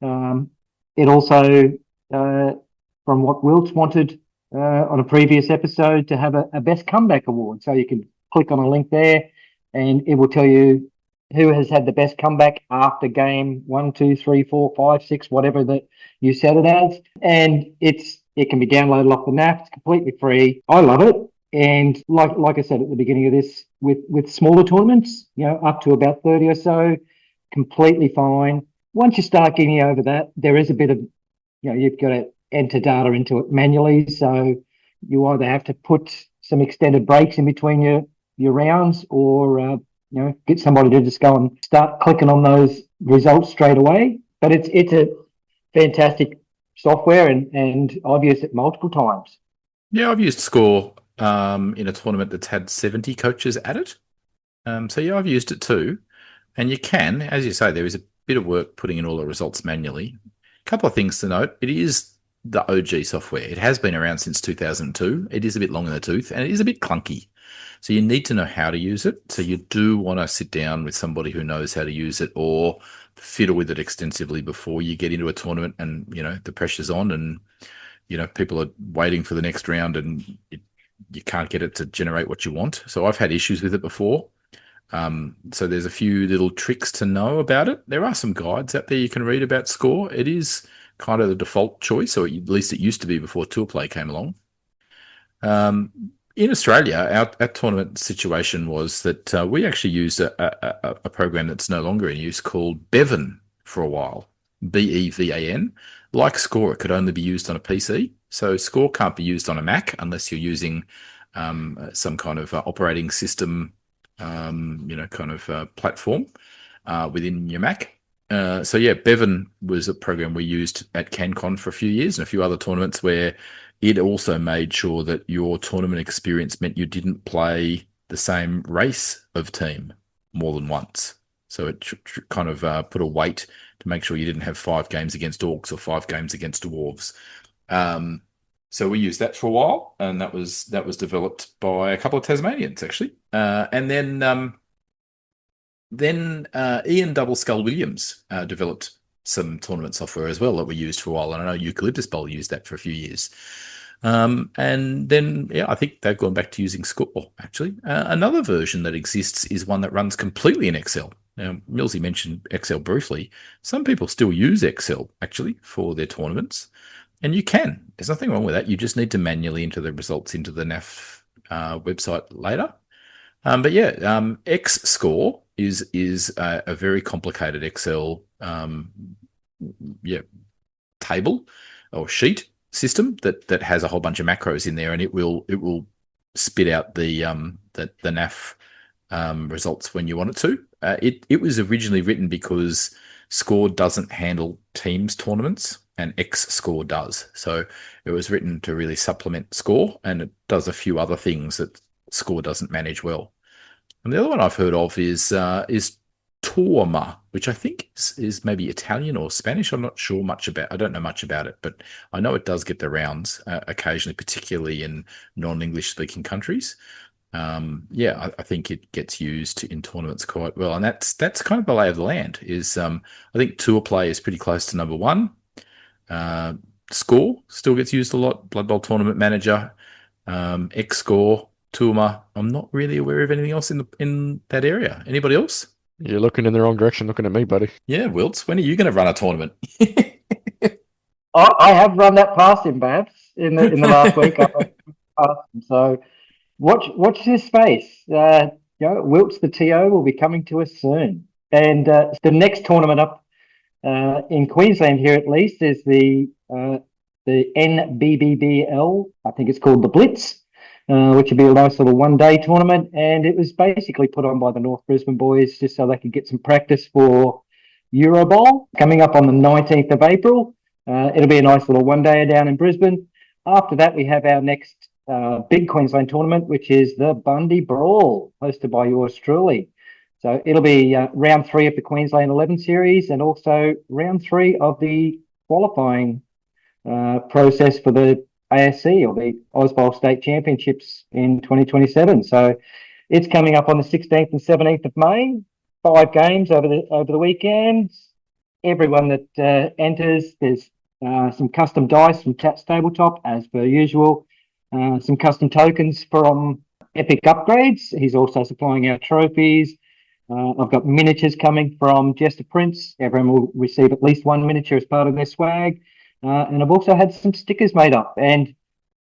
It also, from what Wilts wanted on a previous episode, to have a best comeback award. So you can click on a link there, and it will tell you who has had the best comeback after game 1, 2, 3, 4, 5, 6, whatever that you set it as. And it can be downloaded off the NAF. It's completely free. I love it. And like I said at the beginning of this, with smaller tournaments, up to about 30 or so, completely fine. Once you start getting over that, there is a bit of, you've got to enter data into it manually. So you either have to put some extended breaks in between your rounds, or get somebody to just go and start clicking on those results straight away. But it's a fantastic software, and I've used it multiple times. Yeah, I've used Score in a tournament that's had 70 coaches at it. So yeah, I've used it too. And you can, as you say, there is a bit of work putting in all the results manually. A couple of things to note. It is the OG software. It has been around since 2002. It is a bit long in the tooth, and it is a bit clunky. So you need to know how to use it. So you do want to sit down with somebody who knows how to use it, or fiddle with it extensively before you get into a tournament, and the pressure's on, and people are waiting for the next round, and you can't get it to generate what you want. So I've had issues with it before. So there's a few little tricks to know about it. There are some guides out there you can read about Score. It is kind of the default choice, or at least it used to be before Tour Play came along. In Australia, our tournament situation was that we actually used a program that's no longer in use called Bevan for a while, Bevan. Like Score, it could only be used on a PC. So Score can't be used on a Mac unless you're using some kind of operating system, platform within your Mac. So yeah, Bevan was a program we used at CanCon for a few years, and a few other tournaments, where it also made sure that your tournament experience meant you didn't play the same race of team more than once. So it kind of put a weight to make sure you didn't have 5 games against Orcs or 5 games against Dwarves. So we used that for a while, and that was developed by a couple of Tasmanians, actually. And then Ian Double Skull Williams developed some tournament software as well that we used for a while. And I know Eucalyptus Bowl used that for a few years. And then, I think they've gone back to using Score, actually. Another version that exists is one that runs completely in Excel. Now, Millsy mentioned Excel briefly. Some people still use Excel, actually, for their tournaments. And you can. There's nothing wrong with that. You just need to manually enter the results into the NAF website later. But yeah, X Score is a very complicated Excel table or sheet system that has a whole bunch of macros in there, and it will spit out the NAF results when you want it to. It was originally written because Score doesn't handle teams tournaments, and X Score does. So it was written to really supplement Score, and it does a few other things that Score doesn't manage well. And the other one I've heard of is Torma, which I think is maybe Italian or Spanish. I'm not sure much about. I don't know much about it, but I know it does get the rounds occasionally, particularly in non-English speaking countries. I think it gets used in tournaments quite well, and that's kind of the lay of the land. I think Tour Play is pretty close to number one. Score still gets used a lot. Blood Bowl Tournament Manager, X-Score, Touma. I'm not really aware of anything else in that area. Anybody else? You're looking in the wrong direction, looking at me, buddy. Yeah, Wilts, when are you going to run a tournament? I have run that past him, Babs, in the last week. So watch this space. Wilts the TO will be coming to us soon, and the next tournament up in Queensland here at least is the NBBBL. I think it's called the Blitz, which would be a nice little one-day tournament, and it was basically put on by the North Brisbane boys just so they could get some practice for Euro Bowl coming up on the 19th of April. It'll be a nice little one-day down in Brisbane. After that, we have our next big Queensland tournament, which is the Bundy Brawl, hosted by yours truly. So it'll be round 3 of the Queensland 11 series and also round 3 of the qualifying process for the ASC, or the Ausbowl State Championships in 2027. So it's coming up on the 16th and 17th of May. 5 games over the weekend. Everyone that enters, there's some custom dice from Chat's Tabletop, as per usual. Some custom tokens from Epic Upgrades. He's also supplying our trophies. I've got miniatures coming from Jester Prince. Everyone will receive at least 1 miniature as part of their swag. And I've also had some stickers made up. And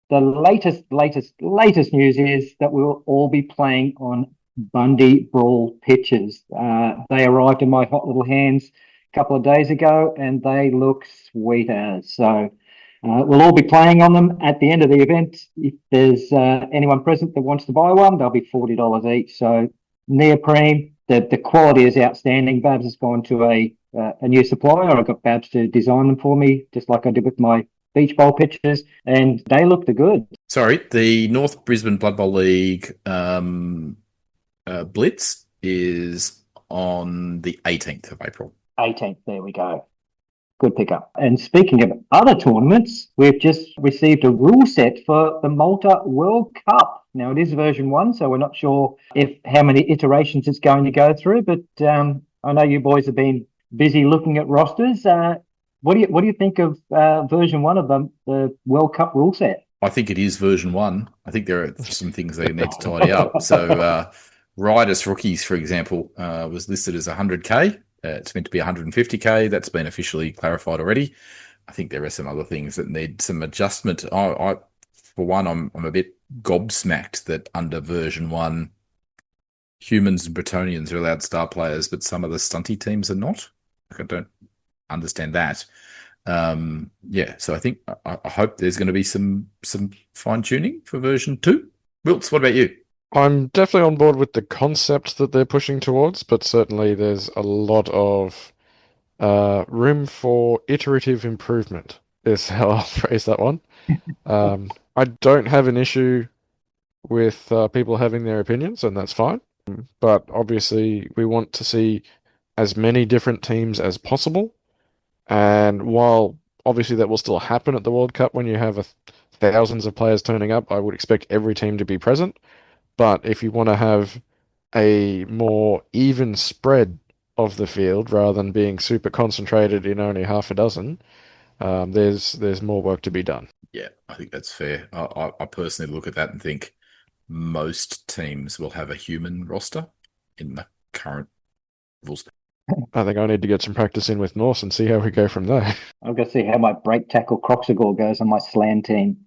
the latest news is that we'll all be playing on Bundy Brawl pitches. They arrived in my hot little hands a couple of days ago, and they look sweet as. So we'll all be playing on them at the end of the event. If there's anyone present that wants to buy one, they'll be $40 each. So neoprene, the quality is outstanding. Babs has gone to a new supplier. I got Babs to design them for me, just like I did with my Beach Bowl pitches, and they look the good. Sorry, the North Brisbane Blood Bowl League Blitz is on the 18th of April. 18th, there we go. Good pickup. And speaking of other tournaments, we've just received a rule set for the Malta World Cup. Now, it is version 1, so we're not sure how many iterations it's going to go through, but I know you boys have been busy looking at rosters. What do you think of version 1 of the World Cup rule set? I think it is version 1. I think there are some things they need to tidy up. So Riders Rookies, for example, was listed as 100K. It's meant to be 150K. That's been officially clarified already. I think there are some other things that need some adjustment. For one, I'm a bit gobsmacked that under version 1, humans and Bretonnians are allowed star players, but some of the stunty teams are not. I don't understand that. So I think I hope there's going to be some fine tuning for version 2. Wilts, what about you? I'm definitely on board with the concept that they're pushing towards, but certainly there's a lot of room for iterative improvement, is how I'll phrase that one. I don't have an issue with people having their opinions, and that's fine. But obviously, we want to see as many different teams as possible. And while obviously that will still happen at the World Cup when you have thousands of players turning up, I would expect every team to be present. But if you want to have a more even spread of the field rather than being super concentrated in only half a dozen, there's more work to be done. Yeah, I think that's fair. I personally look at that and think most teams will have a human roster in the current rules. I think I need to get some practice in with Norse and see how we go from there. I've got to see how my break tackle Croxagore goes on my slam team.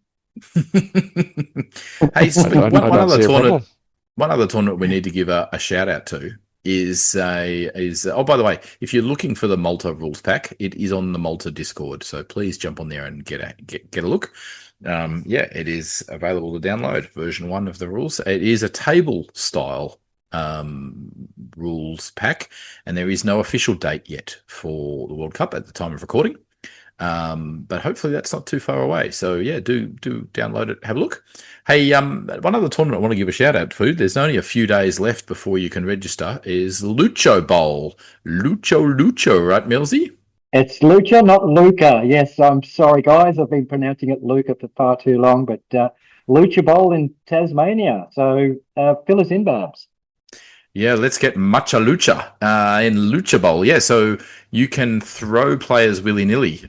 Hey, one other tournament we need to give a shout out to is by the way, if you're looking for the Malta rules pack, it is on the Malta Discord, so please jump on there and get a look. It is available to download, version 1 of the rules. It is a table style rules pack, and there is no official date yet for the World Cup at the time of recording. But hopefully that's not too far away. So yeah, do download it, have a look. Hey, one other tournament I want to give a shout out to. There's only a few days left before you can register. Is Lucho Bowl. Lucho, right, Millsy? It's Lucha, not Luca. Yes, I'm sorry, guys. I've been pronouncing it Luca for far too long, but Lucha Bowl in Tasmania. So fill us in, Babs. Yeah, let's get Mucha Lucha in Lucha Bowl. Yeah, so you can throw players willy-nilly.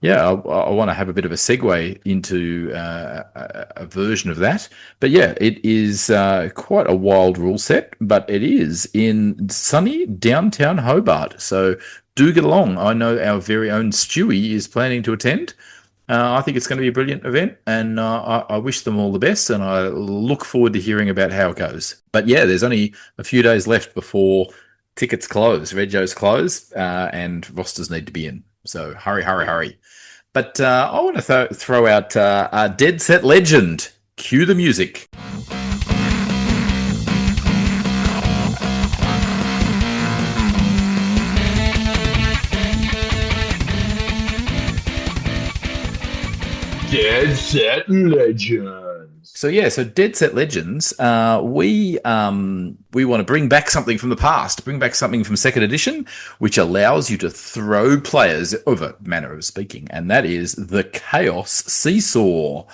yeah, I want to have a bit of a segue into a version of that. But yeah, it is quite a wild rule set, but it is in sunny downtown Hobart. So do get along. I know our very own Stewie is planning to attend. I think it's going to be a brilliant event, and I wish them all the best, and I look forward to hearing about how it goes. But yeah, there's only a few days left before tickets close, Regos close, and rosters need to be in. So hurry, hurry, hurry. But I want to throw out a Deadset Legend. Cue the music. Deadset Legends. So Deadset Legends, we want to bring back something from the past, bring back something from second edition, which allows you to throw players over, manner of speaking, and that is the Chaos Seesaw.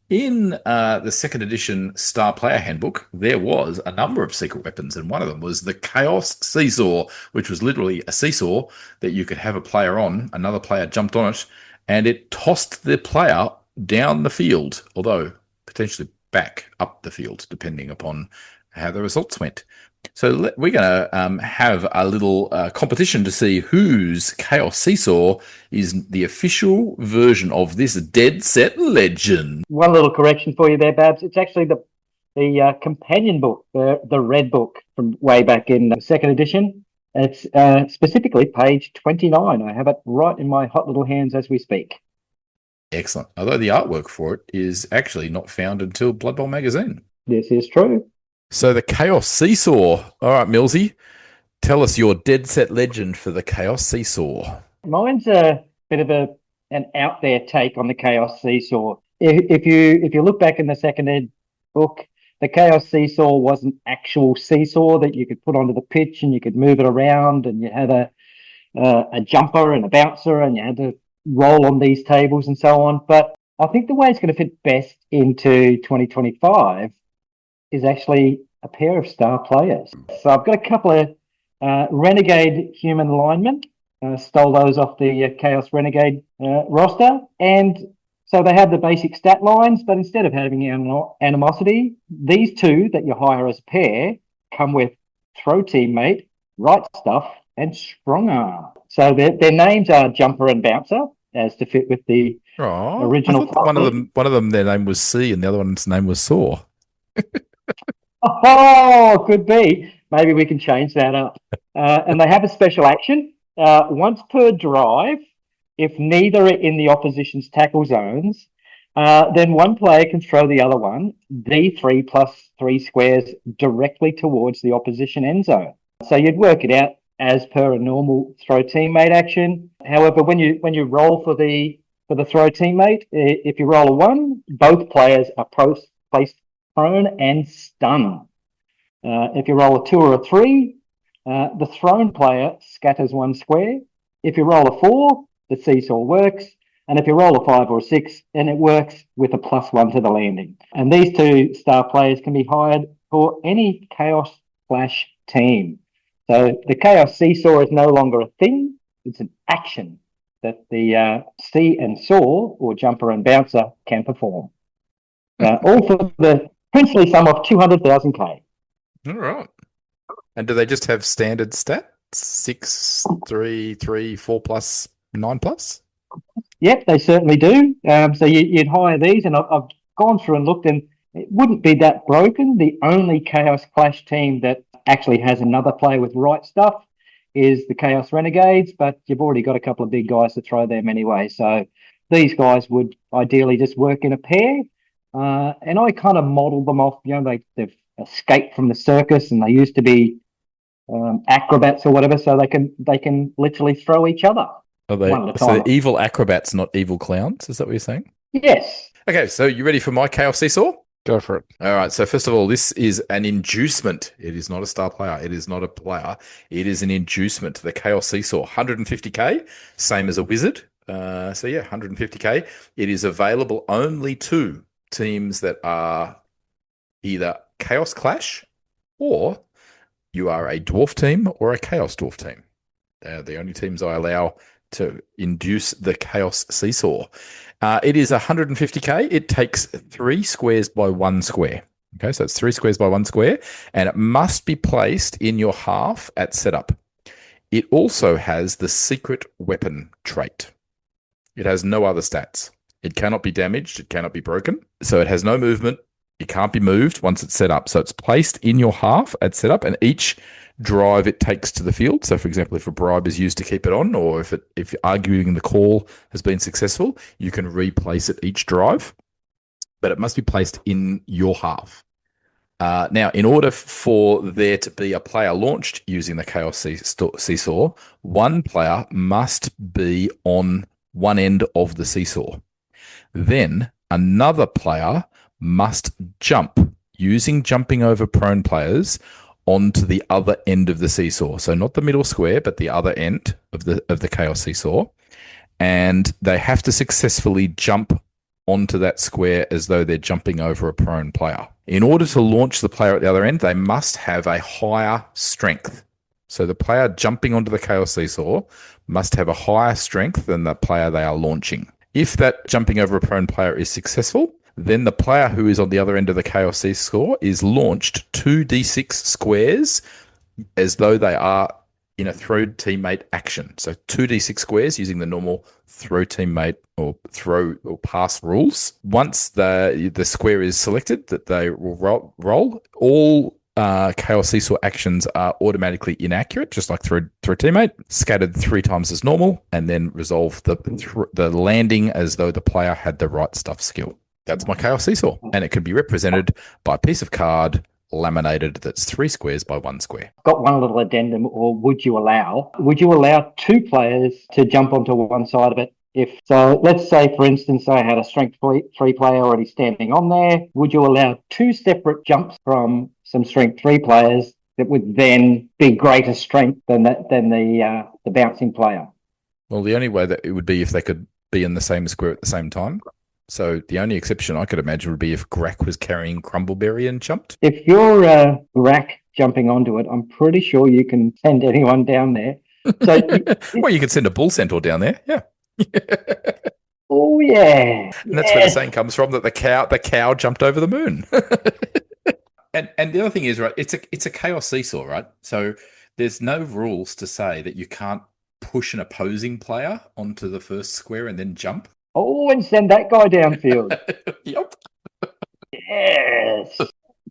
In the second edition Star Player Handbook, there was a number of secret weapons, and one of them was the Chaos Seesaw, which was literally a seesaw that you could have a player on, another player jumped on it, and it tossed the player down the field, although potentially back up the field, depending upon how the results went. So we're going to have a little competition to see whose Chaos Seesaw is the official version of this Deadset Legend. One little correction for you there, Babs. It's actually the companion book, the red book from way back in the second edition. It's specifically page 29. I have it right in my hot little hands as we speak. Excellent. Although the artwork for it is actually not found until Blood Bowl magazine. This is true. So the Chaos Seesaw. All right, Millsy, tell us your Deadset Legend for the Chaos Seesaw. Mine's a bit of an out there take on the Chaos Seesaw. If you look back in the second ed book, the Chaos Seesaw was an actual seesaw that you could put onto the pitch and you could move it around, and you had a jumper and a bouncer, and you had to roll on these tables and so on. But I think the way it's going to fit best into 2025 is actually a pair of star players. So I've got a couple of Renegade human linemen. Stole those off the Chaos Renegade roster. And so they have the basic stat lines, but instead of having animosity, these two that you hire as a pair come with throw teammate, right stuff, and strong arm. So their names are Jumper and Bouncer, as to fit with the original. I thought one of them, their name was C, and the other one's name was Saw. Oh, could be. Maybe we can change that up. And they have a special action. Once per drive, if neither are in the opposition's tackle zones, then one player can throw the other one D3 plus 3 squares directly towards the opposition end zone. So you'd work it out as per a normal throw teammate action. However, when you roll for the throw teammate, if you roll a 1, both players are placed prone and stunned. If you roll a 2 or a 3, the thrown player scatters 1 square. If you roll a 4, the seesaw works. And if you roll a 5 or a 6, then it works with a +1 to the landing. And these two star players can be hired for any Chaos Flash team. So the Chaos Seesaw is no longer a thing. It's an action that the See and Saw, or Jumper and Bouncer, can perform. All for the princely sum of 200,000K. All right. And do they just have standard stats? 6, 3, 3, 4 plus, 9 plus? Yep, they certainly do. So you'd hire these, and I've gone through and looked, and it wouldn't be that broken. The only Chaos Clash team that actually has another player with right stuff is the Chaos Renegades, but you've already got a couple of big guys to throw them anyway. So these guys would ideally just work in a pair. And I kind of modelled them off, they've escaped from the circus, and they used to be acrobats or whatever, so they can literally throw each other. Are they so they're evil acrobats, not evil clowns? Is that what you're saying? Yes. Okay, so you ready for my Chaos Seesaw? Go for it. All right, so first of all, this is an inducement. It is not a star player. It is not a player. It is an inducement. The Chaos Seesaw, 150K, same as a wizard. 150K. It is available only to teams that are either Chaos Clash, or you are a Dwarf team or a Chaos Dwarf team. They're the only teams I allow to induce the Chaos Seesaw. It is 150k. It takes 3 squares by 1 square. Okay, so it's 3 squares by 1 square, and it must be placed in your half at setup. It also has the secret weapon trait. It has no other stats. It cannot be damaged. It cannot be broken. So it has no movement. It can't be moved once it's set up. So it's placed in your half at setup, and each drive it takes to the field. So, for example, if a bribe is used to keep it on, or if arguing the call has been successful, you can replace it each drive. But it must be placed in your half. Now, in order for there to be a player launched using the Chaos Seesaw, one player must be on one end of the seesaw. Then another player must jump using jumping over prone players onto the other end of the seesaw. So not the middle square, but the other end of the Chaos Seesaw. And they have to successfully jump onto that square as though they're jumping over a prone player. In order to launch the player at the other end, they must have a higher strength. So the player jumping onto the Chaos Seesaw must have a higher strength than the player they are launching. If that jumping over a prone player is successful, then the player who is on the other end of the Chaos Seesaw is launched 2d6 squares as though they are in a throw teammate action. So 2d6 squares using the normal throw teammate or throw or pass rules. Once the square is selected that they will roll, all Chaos Seesaw actions are automatically inaccurate, just like throw teammate, scattered 3 times as normal, and then resolve the landing as though the player had the right stuff skill. That's my Chaos Seesaw, and it can be represented by a piece of card laminated that's 3 squares by 1 square. Got one little addendum, or would you allow 2 players to jump onto one side of it? So let's say, for instance, I had a strength 3 player already standing on there. Would you allow 2 separate jumps from some strength 3 players that would then be greater strength than the bouncing player? Well, the only way that it would be if they could be in the same square at the same time. So the only exception I could imagine would be if Grack was carrying Crumbleberry and jumped. If you're Grack jumping onto it, I'm pretty sure you can send anyone down there. So well, you could send a Bull Centaur down there, yeah. Oh yeah, and that's where the saying comes from, that the cow jumped over the moon. and the other thing is, right, it's a Chaos Seesaw, right? So there's no rules to say that you can't push an opposing player onto the first square and then jump. Oh, and send that guy downfield. Yep. Yes.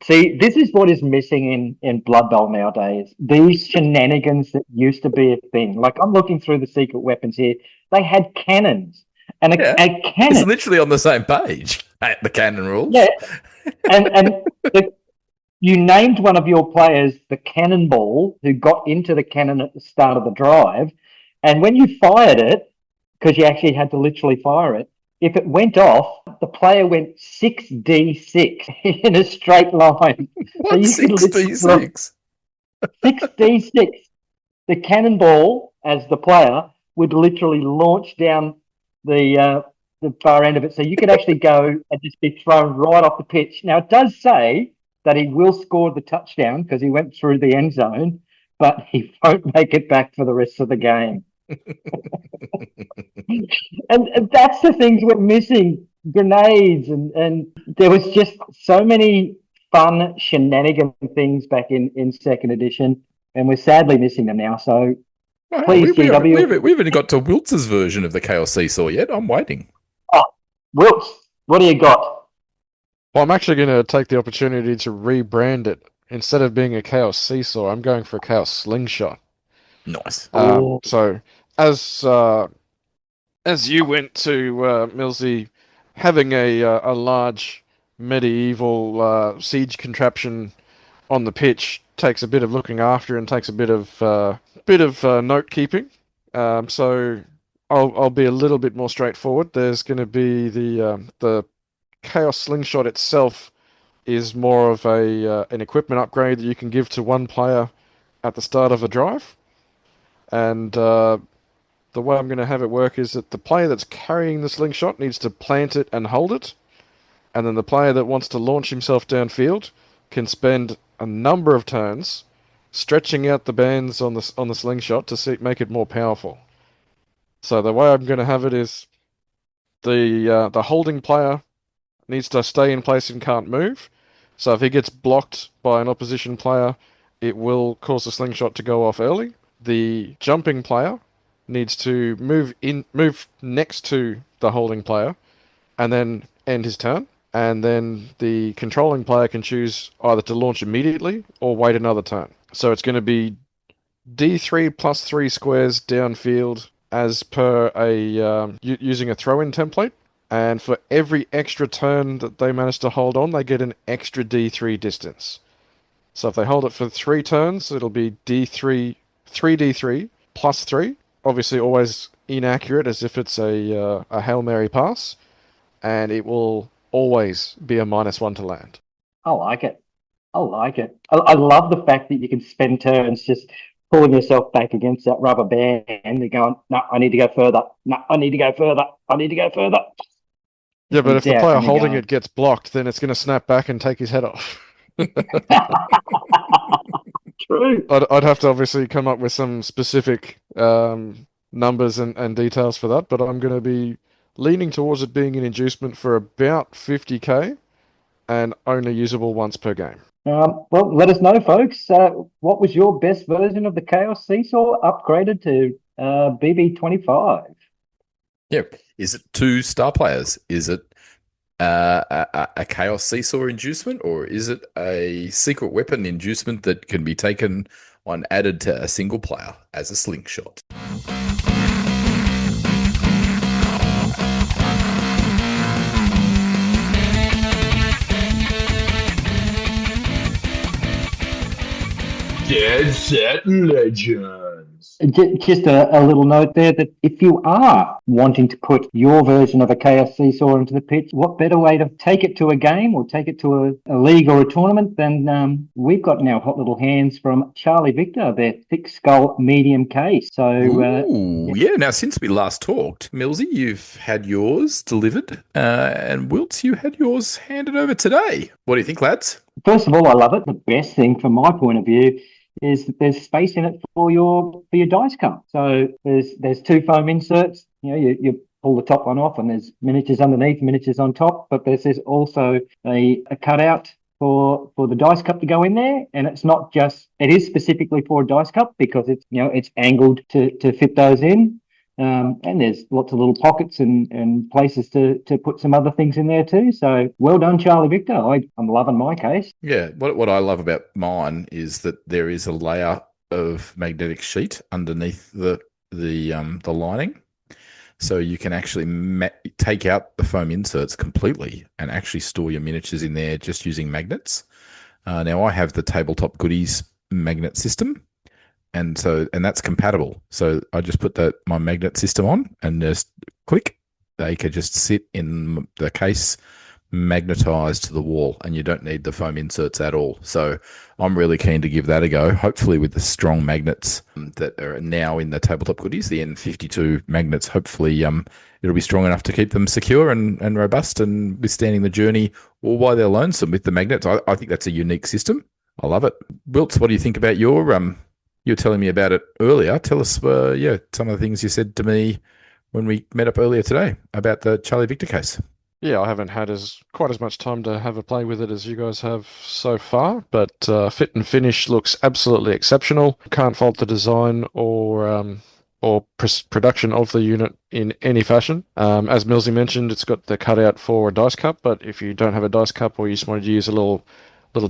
See, this is what is missing in Blood Bowl nowadays. These shenanigans that used to be a thing. Like, I'm looking through the secret weapons here. They had cannons. And a cannon. It's literally on the same page. The cannon rules. Yeah. And you named one of your players the cannonball who got into the cannon at the start of the drive. And when you fired it, because you actually had to literally fire it, if it went off, the player went 6d6 in a straight line. What, 6d6? 6d6. The cannonball, as the player, would literally launch down the far end of it. So you could actually go and just be thrown right off the pitch. Now, it does say that he will score the touchdown because he went through the end zone, but he won't make it back for the rest of the game. and that's the things we're missing. Grenades and there was just so many fun shenanigan things back in second edition, and we're sadly missing them now. So please, GW, we haven't got to Wiltz's version of the Chaos Seesaw yet. I'm waiting. Oh, Wiltz, what do you got? Well, I'm actually going to take the opportunity to rebrand it. Instead of being a Chaos Seesaw, I'm going for a Chaos Slingshot. Nice. So as you went to Millsy, having a large medieval siege contraption on the pitch takes a bit of looking after and takes a bit of note keeping. So I'll be a little bit more straightforward. There's going to be the Chaos Slingshot itself is more of an equipment upgrade that you can give to one player at the start of a drive. And the way I'm going to have it work is that the player that's carrying the slingshot needs to plant it and hold it. And then the player that wants to launch himself downfield can spend a number of turns stretching out the bands on the slingshot to make it more powerful. So the way I'm going to have it is the holding player needs to stay in place and can't move. So if he gets blocked by an opposition player, it will cause the slingshot to go off early. The jumping player needs to move next to the holding player and then end his turn. And then the controlling player can choose either to launch immediately or wait another turn. So it's going to be D3 plus 3 squares downfield as per using a throw-in template. And for every extra turn that they manage to hold on, they get an extra D3 distance. So if they hold it for 3 turns, it'll be D3, 3D3 plus 3. Obviously always inaccurate as if it's a Hail Mary pass. And it will always be a -1 to land. I like it. I like it. I love the fact that you can spend turns just pulling yourself back against that rubber band and you're going, no, I need to go further. No, I need to go further. I need to go further. Yeah, but if the Yeah, player and you're holding going- it gets blocked, then it's going to snap back and take his head off. True. I'd have to obviously come up with some specific numbers and details for that, but I'm going to be leaning towards it being an inducement for about 50k and only usable once per game. Well, let us know, folks. What was your best version of the Chaos Seesaw upgraded to BB25? Yep. Is it 2 star players? Is it a Chaos Seesaw inducement, or is it a secret weapon inducement that can be taken on added to a single player as a slingshot? Deadset Legends. Just a little note there that if you are wanting to put your version of a Chaos Seesaw into the pitch, what better way to take it to a game or take it to a league or a tournament than we've got in our hot little hands from Charlie Victor, their thick skull medium case. So, yeah. Now, since we last talked, Millsy, you've had yours delivered, and Wilts, you had yours handed over today. What do you think, lads? First of all, I love it. The best thing from my point of view is that there's space in it for your dice cup. So there's 2 foam inserts. You pull the top one off, and there's miniatures underneath, miniatures on top. But there's also a cutout for the dice cup to go in there, and it's not just. It is specifically for a dice cup because it's angled to fit those in. And there's lots of little pockets and places to put some other things in there too. So well done, Charlie Victor. I'm loving my case. Yeah, what I love about mine is that there is a layer of magnetic sheet underneath the lining, so you can actually take out the foam inserts completely and actually store your miniatures in there just using magnets. Now I have the Tabletop Goodies magnet system. And that's compatible. So I just put my magnet system on and just click. They could just sit in the case magnetized to the wall, and you don't need the foam inserts at all. So I'm really keen to give that a go, hopefully with the strong magnets that are now in the Tabletop Goodies, the N52 magnets. Hopefully it'll be strong enough to keep them secure and robust and withstanding the journey all by their lonesome with the magnets. I think that's a unique system. I love it. Wilts, what do you think about your... You were telling me about it earlier. Tell us, some of the things you said to me when we met up earlier today about the Charlie Victor case. Yeah, I haven't had quite as much time to have a play with it as you guys have so far, but fit and finish looks absolutely exceptional. Can't fault the design or production of the unit in any fashion. As Millsy mentioned, it's got the cutout for a dice cup, but if you don't have a dice cup or you just wanted to use a little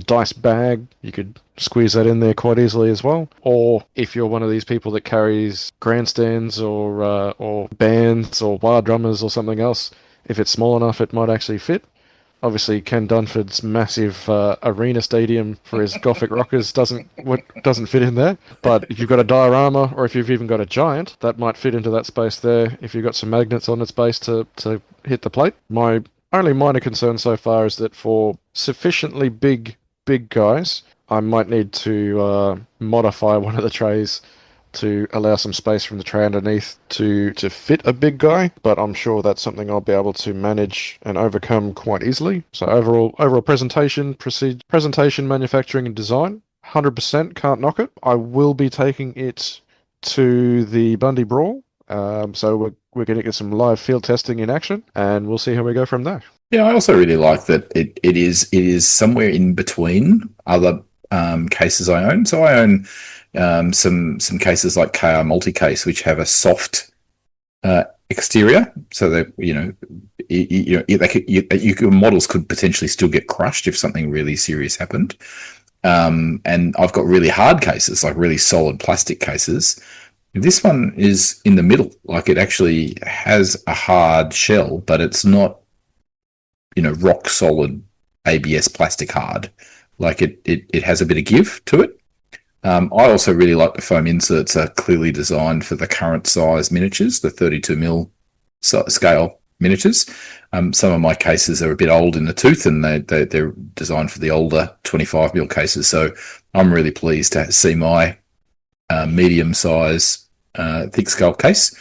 dice bag, you could squeeze that in there quite easily as well. Or if you're one of these people that carries grandstands or bands or wire drummers or something else, if it's small enough, it might actually fit. Obviously, Ken Dunford's massive arena stadium for his Gothic rockers doesn't fit in there. But if you've got a diorama, or if you've even got a giant, that might fit into that space there. If you've got some magnets on its base to hit the plate. My only minor concern so far is that for sufficiently big guys, I might need to modify one of the trays to allow some space from the tray underneath to fit a big guy, but I'm sure that's something I'll be able to manage and overcome quite easily. So overall presentation, manufacturing and design, 100%, can't knock it. I will be taking it to the Bundy Brawl So we're going to get some live field testing in action, and we'll see how we go from there. Yeah, I also really like that it is somewhere in between other cases I own. So I own some cases like KR Multicase, which have a soft exterior, so that your models could potentially still get crushed if something really serious happened. And I've got really hard cases, like really solid plastic cases. This one is in the middle, like it actually has a hard shell, but it's not, rock solid ABS plastic hard. Like it has a bit of give to it. I also really like the foam inserts are clearly designed for the current size miniatures, the 32mm scale miniatures. Some of my cases are a bit old in the tooth, and they're designed for the older 25mm cases. So I'm really pleased to see my medium size thick skull case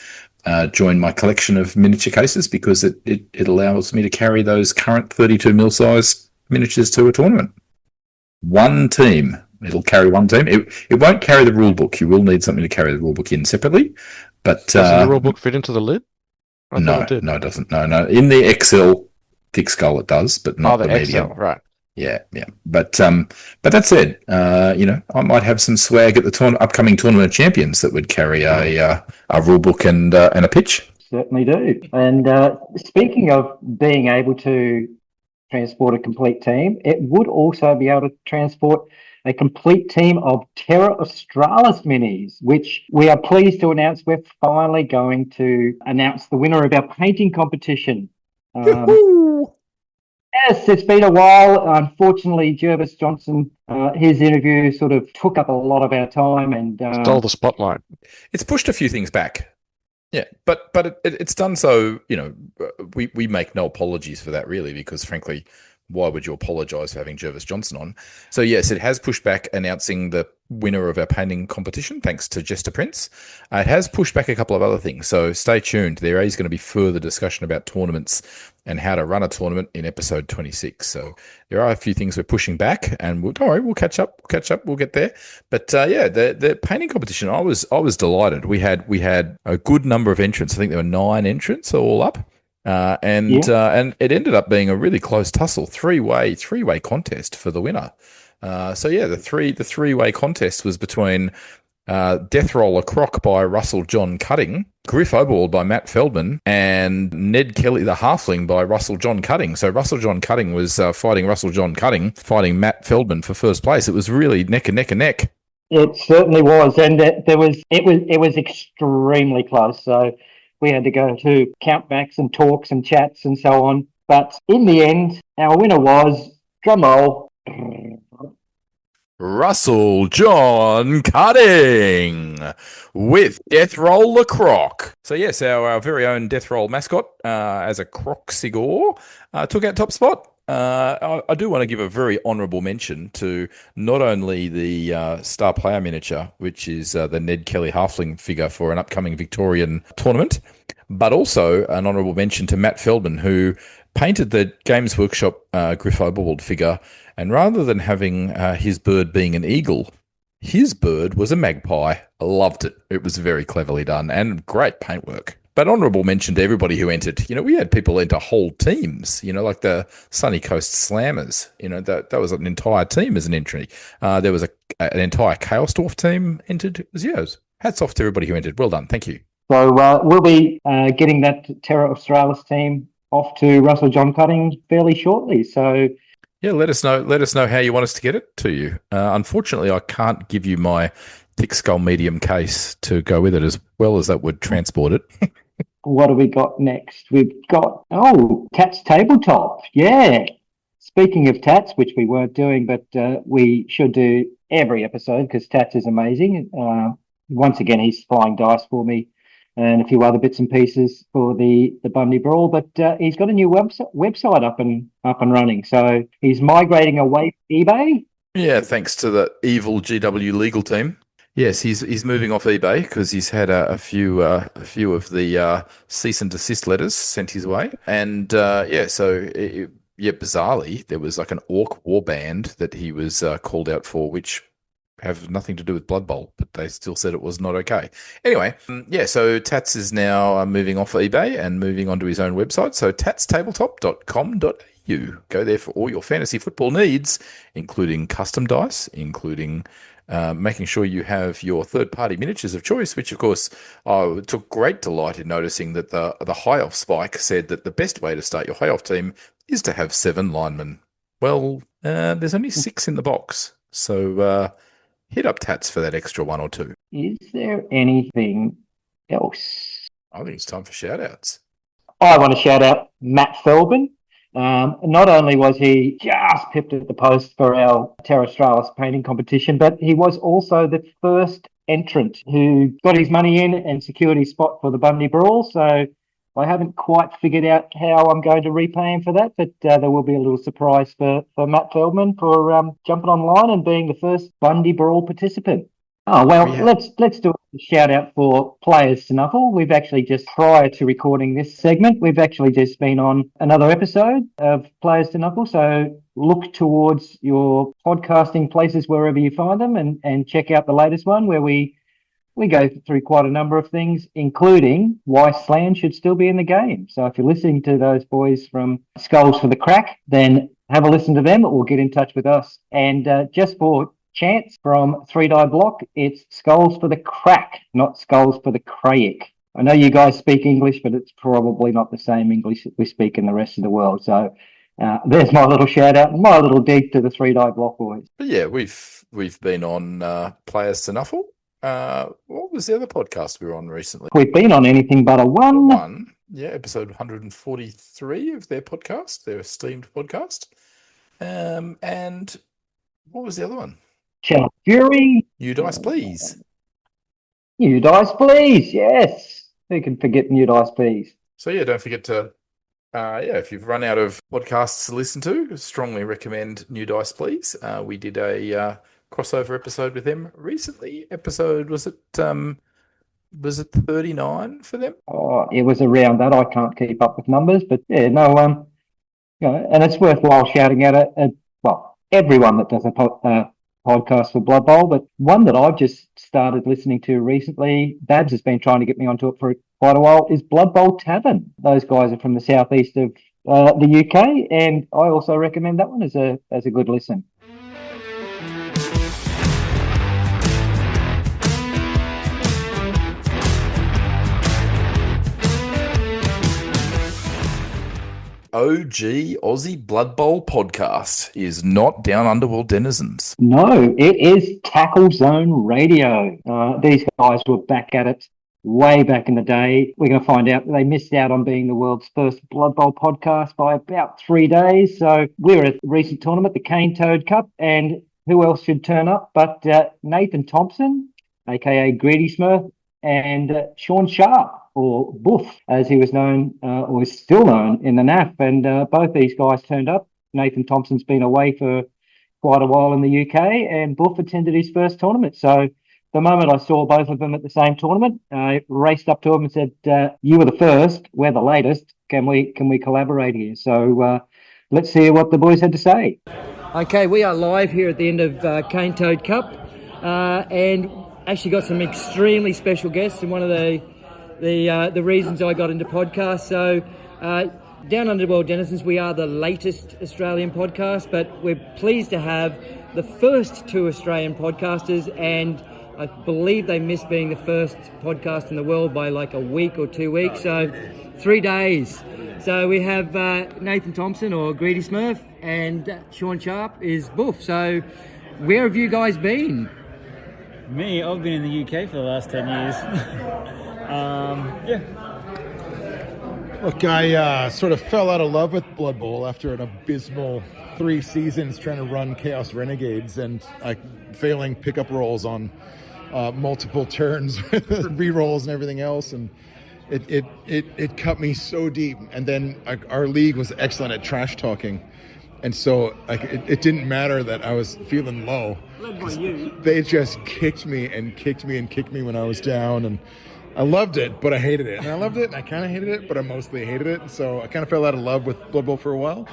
join my collection of miniature cases, because it allows me to carry those current 32mm size miniatures to a tournament. One team. It'll carry one team. It won't carry the rule book. You will need something to carry the rule book in separately. But doesn't the rule book fit into the lid? No, it doesn't. No. In the XL thick skull, it does, but not the medium. XL, right? Yeah. But that said, I might have some swag at the upcoming Tournament of Champions that would carry a rule book and a pitch. Certainly do. And speaking of being able to transport a complete team, it would also be able to transport a complete team of Terra Australis minis, which we are pleased to announce we're finally going to announce the winner of our painting competition. Yes, it's been a while. Unfortunately, Jervis Johnson, his interview sort of took up a lot of our time and stole the spotlight. It's pushed a few things back. Yeah, but it's done so. We make no apologies for that, really, because frankly, why would you apologise for having Jervis Johnson on? So yes, it has pushed back announcing the winner of our painting competition, thanks to Jester Prince. It has pushed back a couple of other things, so stay tuned. There is going to be further discussion about tournaments and how to run a tournament in episode 26. So there are a few things we're pushing back, and don't worry, we'll catch up. We'll get there. But the painting competition, I was delighted. We had a good number of entrants. I think there were 9 entrants all up. And it ended up being a really close tussle, three-way contest for the winner. The three-way contest was between Death Roller Croc by Russell John Cutting, Griff Oberwald by Matt Feldman, and Ned Kelly the Halfling by Russell John Cutting. So Russell John Cutting was fighting Russell John Cutting, fighting Matt Feldman for first place. It was really neck and neck. It certainly was, and it was extremely close. So we had to go to countbacks and talks and chats and so on. But in the end, our winner was, drum roll, Russell John Cutting with Death Roll the Croc. So yes, our very own Death Roll mascot, as a Croc Sigor, took out top spot. I do want to give a very honourable mention to not only the star player miniature, which is the Ned Kelly Halfling figure for an upcoming Victorian tournament, but also an honourable mention to Matt Feldman, who painted the Games Workshop Griff Oberwald figure, and rather than having his bird being an eagle, his bird was a magpie. I loved it. It was very cleverly done and great paintwork. But honourable mention to everybody who entered. We had people enter whole teams, like the Sunny Coast Slammers. That was an entire team as an entry. There was an entire Chaos Dwarf team entered. It was hats off to everybody who entered. Well done. Thank you. So we'll be getting that Terra Australis team off to Russell John Cutting fairly shortly. So yeah, let us know how you want us to get it to you. Unfortunately, I can't give you my thick skull medium case to go with it, as well as that would transport it. What have we got next? We've got, Tats Tabletop. Yeah. Speaking of Tats, which we weren't doing, but we should do every episode because Tats is amazing. Once again, he's supplying dice for me and a few other bits and pieces for the Bundy Brawl, but he's got a new website up and running. So he's migrating away from eBay. Yeah, thanks to the evil GW legal team. Yes, he's moving off eBay because he's had a few of the cease and desist letters sent his way, and bizarrely there was like an orc war band that he was called out for, which have nothing to do with Blood Bowl, but they still said it was not okay. Anyway, so Tats is now moving off eBay and moving onto his own website. So tatstabletop.com.au. Go there for all your fantasy football needs, including custom dice, including making sure you have your third-party miniatures of choice, which, of course, I took great delight in noticing that the high-off spike said that the best way to start your high-off team is to have 7 linemen. Well, there's only 6 in the box, so hit up Tats for that extra 1 or 2. Is there anything else? I think it's time for shout-outs. I want to shout out Matt Feldman. Not only was he just pipped at the post for our Terra Australis painting competition, but he was also the first entrant who got his money in and secured his spot for the Bundy Brawl. So I haven't quite figured out how I'm going to repay him for that, but there will be a little surprise for Matt Feldman for jumping online and being the first Bundy Brawl participant. Oh, well, let's do a shout out for Players Snuffle. We've actually just, prior to recording this segment, we've actually just been on another episode of Players Snuffle. So look towards your podcasting places wherever you find them and check out the latest one where we go through quite a number of things, including why Slan should still be in the game. So if you're listening to those boys from Skulls for the Crack, then have a listen to them or get in touch with us. And just for chance from 3 Die Block, it's Skulls for the Crack, not Skulls for the Craic. I know you guys speak English, but it's probably not the same English that we speak in the rest of the world. So there's my little shout out and my little dig to the 3 Die Block boys. But yeah, we've been on Players to Nuffle. What was the other podcast we were on recently? We've been on Anything But a One. Yeah, episode 143 of their podcast, their esteemed podcast. And what was the other one? Channel Fury. New Dice, Please. New Dice, Please. Yes. Who can forget New Dice, Please? So yeah, don't forget to, if you've run out of podcasts to listen to, strongly recommend New Dice, Please. We did a crossover episode with them recently. Was it 39 for them? Oh, it was around that. I can't keep up with numbers, but yeah, no, and it's worthwhile shouting out everyone that does a podcast for Blood Bowl, but one that I've just started listening to recently, Babs has been trying to get me onto it for quite a while, is Blood Bowl Tavern. Those guys are from the southeast of the UK, and I also recommend that one as a good listen. OG Aussie Blood Bowl podcast is not Down Underworld Denizens. No, it is Tacklezone Radio. These guys were back at it way back in the day. We're going to find out they missed out on being the world's first Blood Bowl podcast by about 3 days. So we were at a recent tournament, the Cane Toad Cup, and who else should turn up but Nathan Thompson, aka Greedy Smurf, and Sean Sharp, or Buff, as he was known, or is still known in the NAF. And both these guys turned up. Nathan Thompson's been away for quite a while in the UK, and Buff attended his first tournament. So the moment I saw both of them at the same tournament, I raced up to him and said, you were the first, we're the latest. Can we collaborate here? So let's hear what the boys had to say. Okay, we are live here at the end of Cane Toad Cup, and actually got some extremely special guests, and one of the reasons I got into podcasts. So Down Underworld Denizens, we are the latest Australian podcast, but we're pleased to have the first 2 Australian podcasters, and I believe they missed being the first podcast in the world by like a week or 2 weeks, so 3 days. So we have Nathan Thompson, or Greedy Smurf, and Sean Sharp is Buff. So where have you guys been? Me, I've been in the UK for the last 10 years. Look, I sort of fell out of love with Blood Bowl after an abysmal 3 seasons trying to run Chaos Renegades and failing pickup rolls on multiple turns with re-rolls and everything else, and it cut me so deep. And then our league was excellent at trash talking, and so it didn't matter that I was feeling low. They just kicked me and kicked me and kicked me when I was down, and I loved it, but I hated it. And I loved it, and I kind of hated it, but I mostly hated it. So I kind of fell out of love with Blood Bowl for a while.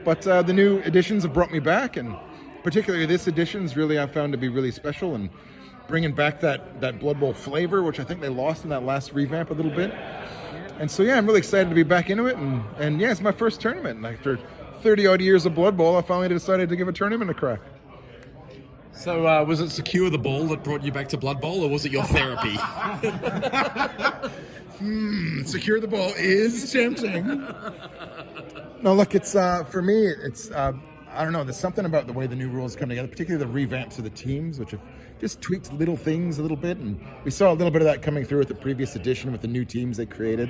But the new editions have brought me back, and particularly this edition's really I've found to be really special and bringing back that Blood Bowl flavor, which I think they lost in that last revamp a little bit. And so, yeah, I'm really excited to be back into it. And yeah, it's my first tournament. And after 30-odd years of Blood Bowl, I finally decided to give a tournament a crack. So was it Secure the Ball that brought you back to Blood Bowl, or was it your therapy? Secure the Ball is tempting. No, look, it's for me, it's I don't know, there's something about the way the new rules come together, particularly the revamps of the teams, which have just tweaked little things a little bit, and we saw a little bit of that coming through with the previous edition with the new teams they created,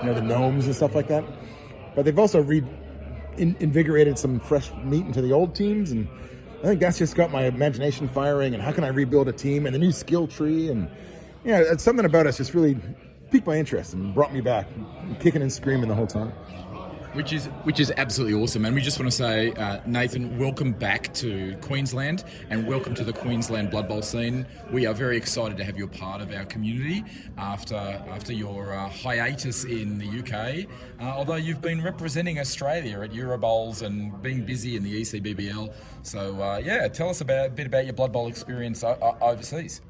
the gnomes and stuff like that. But they've also invigorated some fresh meat into the old teams, and I think that's just got my imagination firing, and how can I rebuild a team, and the new skill tree, and it's something about us just really piqued my interest and brought me back, kicking and screaming the whole time. Which is absolutely awesome, and we just want to say, Nathan, welcome back to Queensland, and welcome to the Queensland Blood Bowl scene. We are very excited to have you a part of our community after your hiatus in the UK. Although you've been representing Australia at Euro Bowls and being busy in the ECBBL, so tell us a bit about your Blood Bowl experience overseas.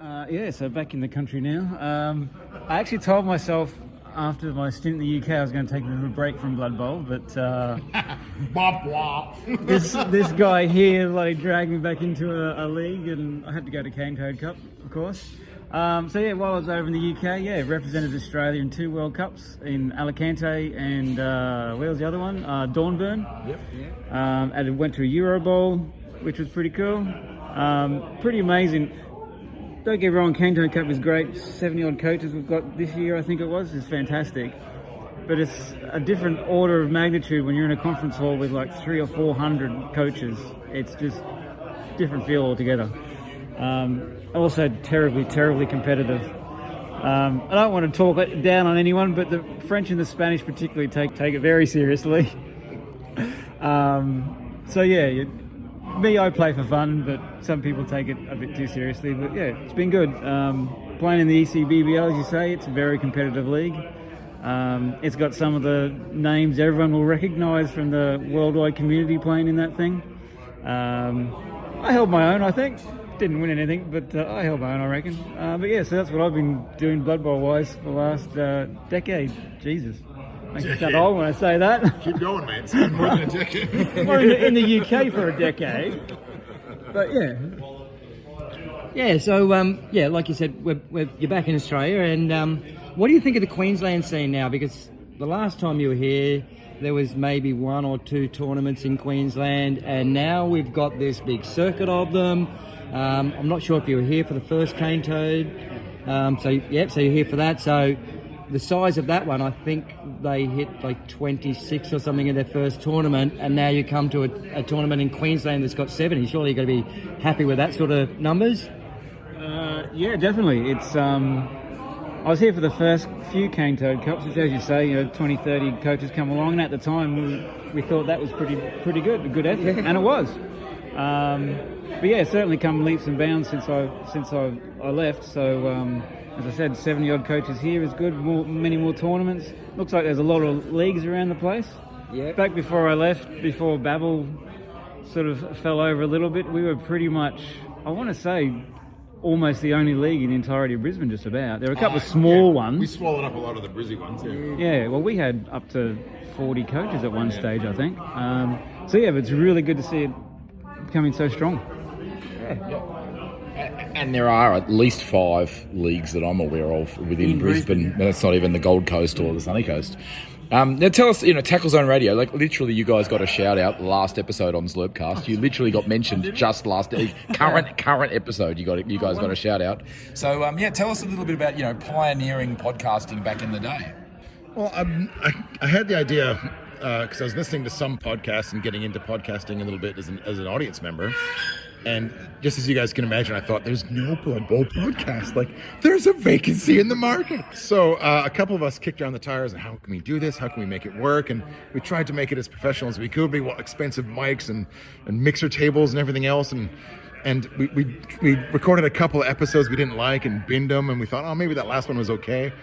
So back in the country now. I actually told myself, after my stint in the UK, I was going to take a bit of a break from Blood Bowl, but this guy here dragged me back into a league, and I had to go to Cane Toad Cup, of course. While I was over in the UK, represented Australia in 2 World Cups in Alicante and where was the other one? Dornbirn. Yep. And went to a Euro Bowl, which was pretty cool. Pretty amazing. Don't get me wrong, Cane Toad Cup is great. 70-odd coaches we've got this year, I think it was. It's fantastic. But it's a different order of magnitude when you're in a conference hall with 300 or 400 coaches. It's just different feel altogether. Also terribly, terribly competitive. I don't want to talk down on anyone, but the French and the Spanish particularly take it very seriously. Me, I play for fun, but some people take it a bit too seriously. But yeah, it's been good. Playing in the ECBBL, as you say, it's a very competitive league. It's got some of the names everyone will recognise from the worldwide community playing in that thing. I held my own, I think. Didn't win anything, but I held my own, I reckon. So that's what I've been doing Blood Bowl-wise for the last decade. Jesus. I get old when I say that. Keep going, mate. It's been more than a decade. Well, in the UK for a decade. But like you said, you're back in Australia, and what do you think of the Queensland scene now? Because the last time you were here, there was maybe 1 or 2 tournaments in Queensland, and now we've got this big circuit of them. I'm not sure if you were here for the first Cane Toad. So you're here for that. So the size of that one, I think they hit 26 or something in their first tournament, and now you come to a tournament in Queensland that's got 70. Surely you're going to be happy with that sort of numbers? Yeah, definitely. It's I was here for the first few Cane Toad Cups, which, as you say, 20, 30 coaches come along, and at the time we thought that was pretty good, a good effort, and it was. But yeah, it's certainly come leaps and bounds since I left. So as I said, 70-odd coaches here is good. Many more tournaments. Looks like there's a lot of leagues around the place. Yeah. Back before I left, before Babel sort of fell over a little bit, we were pretty much, I want to say, almost the only league in the entirety of Brisbane, just about. There were a couple of small ones. We swallowed up a lot of the Brizzy ones, Yeah, well, we had up to 40 coaches at one stage, I think. But it's really good to see it becoming so strong. And there are at least 5 leagues that I'm aware of within Brisbane. That's not even the Gold Coast or the Sunny Coast. Now tell us, Tacklezone Radio, literally you guys got a shout out last episode on Slurpcast. You literally got mentioned just last current episode. You guys got a shout out. So tell us a little bit about pioneering podcasting back in the day. Well, I had the idea because I was listening to some podcasts and getting into podcasting a little bit as an audience member. And just as you guys can imagine, I thought, there's no Blood Bowl podcast. There's a vacancy in the market. So a couple of us kicked around the tires, and how can we do this? How can we make it work? And we tried to make it as professional as we could. We expensive mics and mixer tables and everything else. And we recorded a couple of episodes we didn't like and binned them. And we thought, maybe that last one was okay.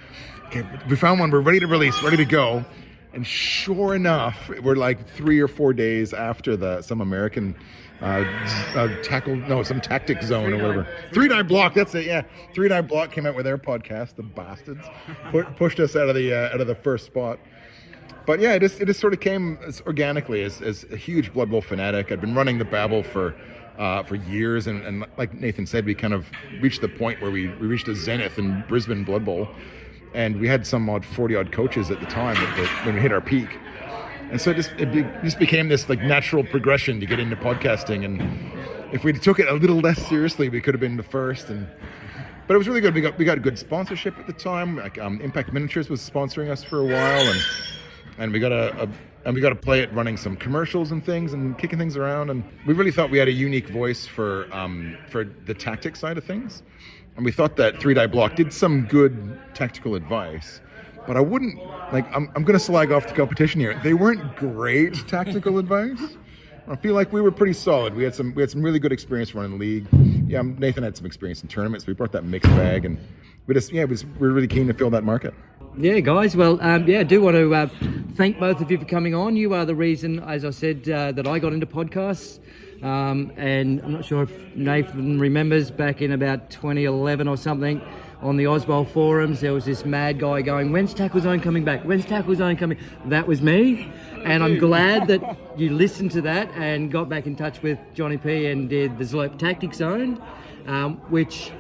We found one we're ready to release, ready to go. And sure enough, we're like 3 or 4 days after some American some Tactics Zone or whatever. 3-Die Block, that's it, yeah. 3-Die Block came out with their podcast, the bastards. Pushed us out of the first spot. But yeah, it just sort of came organically as a huge Blood Bowl fanatic. I'd been running the Babel for years, and like Nathan said, we kind of reached the point where we reached a zenith in Brisbane Blood Bowl, and we had some odd 40-odd coaches at the time when we hit our peak. And so it just became this like natural progression to get into podcasting. And if we took it a little less seriously, we could have been the first. But it was really good. We got good sponsorship at the time. Like Impact Miniatures was sponsoring us for a while, and we got to play it running some commercials and things and kicking things around. And we really thought we had a unique voice for the tactics side of things. And we thought that 3-Die Block did some good tactical advice. But I wouldn't, I'm going to slag off the competition here. They weren't great tactical advice. I feel like we were pretty solid. We had some really good experience running the league. Yeah, Nathan had some experience in tournaments. We brought that mixed bag, and we're really keen to fill that market. Yeah, guys. Well, I do want to thank both of you for coming on. You are the reason, as I said, that I got into podcasts. And I'm not sure if Nathan remembers back in about 2011 or something, on the Oswald forums, there was this mad guy going, "When's Tacklezone coming back? When's Tacklezone coming?" That was me. And I'm glad that you listened to that and got back in touch with Johnny P and did the Zlerp Tactics Zone, which,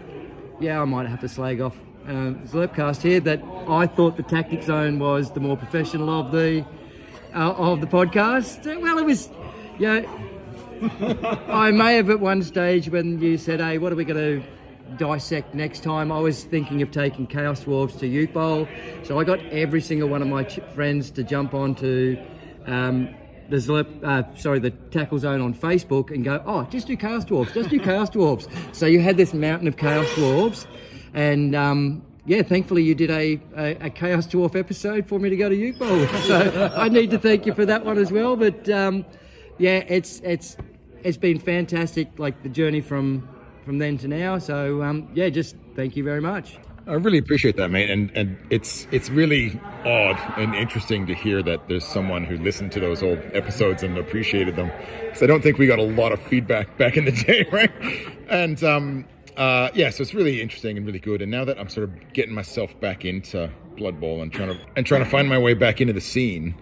I might have to slag off Zlerpcast here, that I thought the Tactics Zone was the more professional of the podcast. Well, it was, I may have at one stage when you said, "Hey, what are we going to dissect next time?" I was thinking of taking Chaos Dwarves to Youth Bowl, so I got every single one of my friends to jump onto the Tackle Zone on Facebook and go, "Oh, just do Chaos Dwarves." So you had this mountain of Chaos Dwarves, and thankfully you did a Chaos Dwarf episode for me to go to Youth Bowl. So I need to thank you for that one as well. But it's been fantastic, like the journey from then to now. So just thank you very much. I really appreciate that, mate. And it's really odd and interesting to hear that there's someone who listened to those old episodes and appreciated them, because I don't think we got a lot of feedback back in the day, right? And so it's really interesting and really good. And now that I'm sort of getting myself back into Blood Bowl and trying to find my way back into the scene,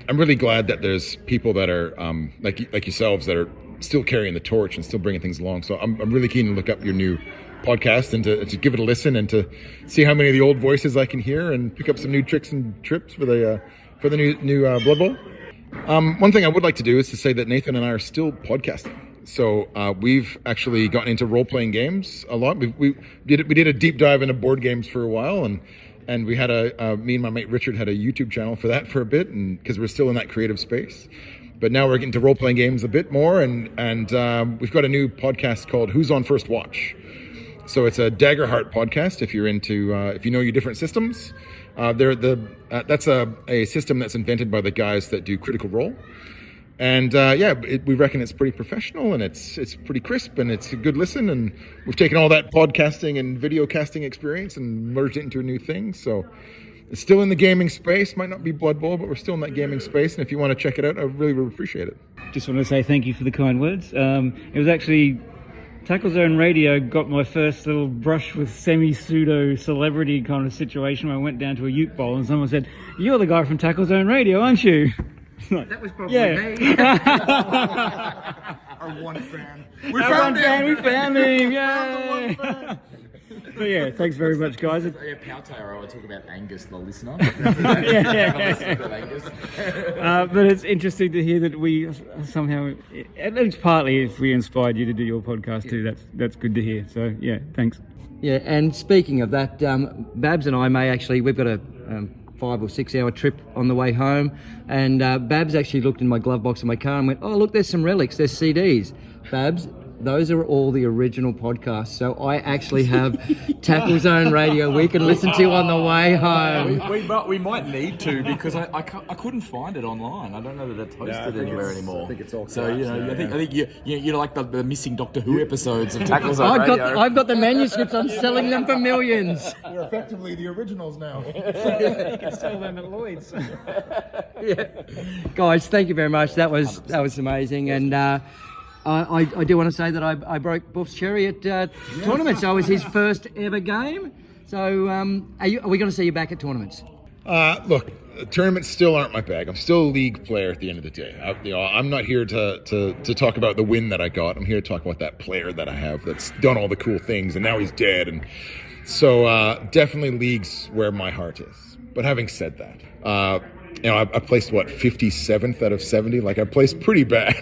I'm really glad that there's people that are like yourselves that are still carrying the torch and still bringing things along. So I'm really keen to look up your new podcast and to give it a listen and to see how many of the old voices I can hear and pick up some new tricks and trips for the new Blood Bowl. One thing I would like to do is to say that Nathan and I are still podcasting. So we've actually gotten into role-playing games a lot. We did a deep dive into board games for a while, and we had me and my mate Richard had a YouTube channel for that for a bit, and because we're still in that creative space. But now we're getting to role-playing games a bit more, and we've got a new podcast called Who's on First Watch. So it's a Daggerheart podcast. If you're into, if you know your different systems, that's a system that's invented by the guys that do Critical Role, and we reckon it's pretty professional and it's pretty crisp and it's a good listen. And we've taken all that podcasting and video casting experience and merged it into a new thing. So it's still in the gaming space. Might not be Blood Bowl, but we're still in that gaming space. And if you want to check it out, I really would appreciate it. Just want to say thank you for the kind words. It was actually Tacklezone Radio got my first little brush with semi-pseudo celebrity kind of situation where I went down to a Ute Bowl and someone said, "You're the guy from Tacklezone Radio, aren't you?" That was probably me. Our one fan. We found him. Yay! But yeah, thanks very much, guys. Powtail, I talk about Angus, the listener. But it's interesting to hear that we somehow, at least partly, if we inspired you to do your podcast too, that's good to hear. So yeah, thanks. Yeah, and speaking of that, Babs and I we've got a 5 or 6 hour trip on the way home, and Babs actually looked in my glove box in my car and went, "Oh, look, there's some relics, there's CDs." Babs, those are all the original podcasts. So I actually have Tacklezone Radio we can listen to on the way home. We might need to, because I couldn't find it online. I don't know that it's hosted anywhere anymore. I think it's all so I think you're like the missing Doctor Who episodes of I've Tacklezone Radio. I've got the manuscripts. I'm selling them for millions. We're effectively the originals now. You can sell them at Lloyd's. Guys, thank you very much. That was amazing, and I do want to say that I broke Buff's cherry at tournaments. So it was his first ever game. So are we going to see you back at tournaments? Look, tournaments still aren't my bag. I'm still a league player at the end of the day. I'm not here to talk about the win that I got. I'm here to talk about that player that I have that's done all the cool things, and now he's dead. And so definitely leagues where my heart is. But having said that, I placed 57th out of 70. Like, I placed pretty bad.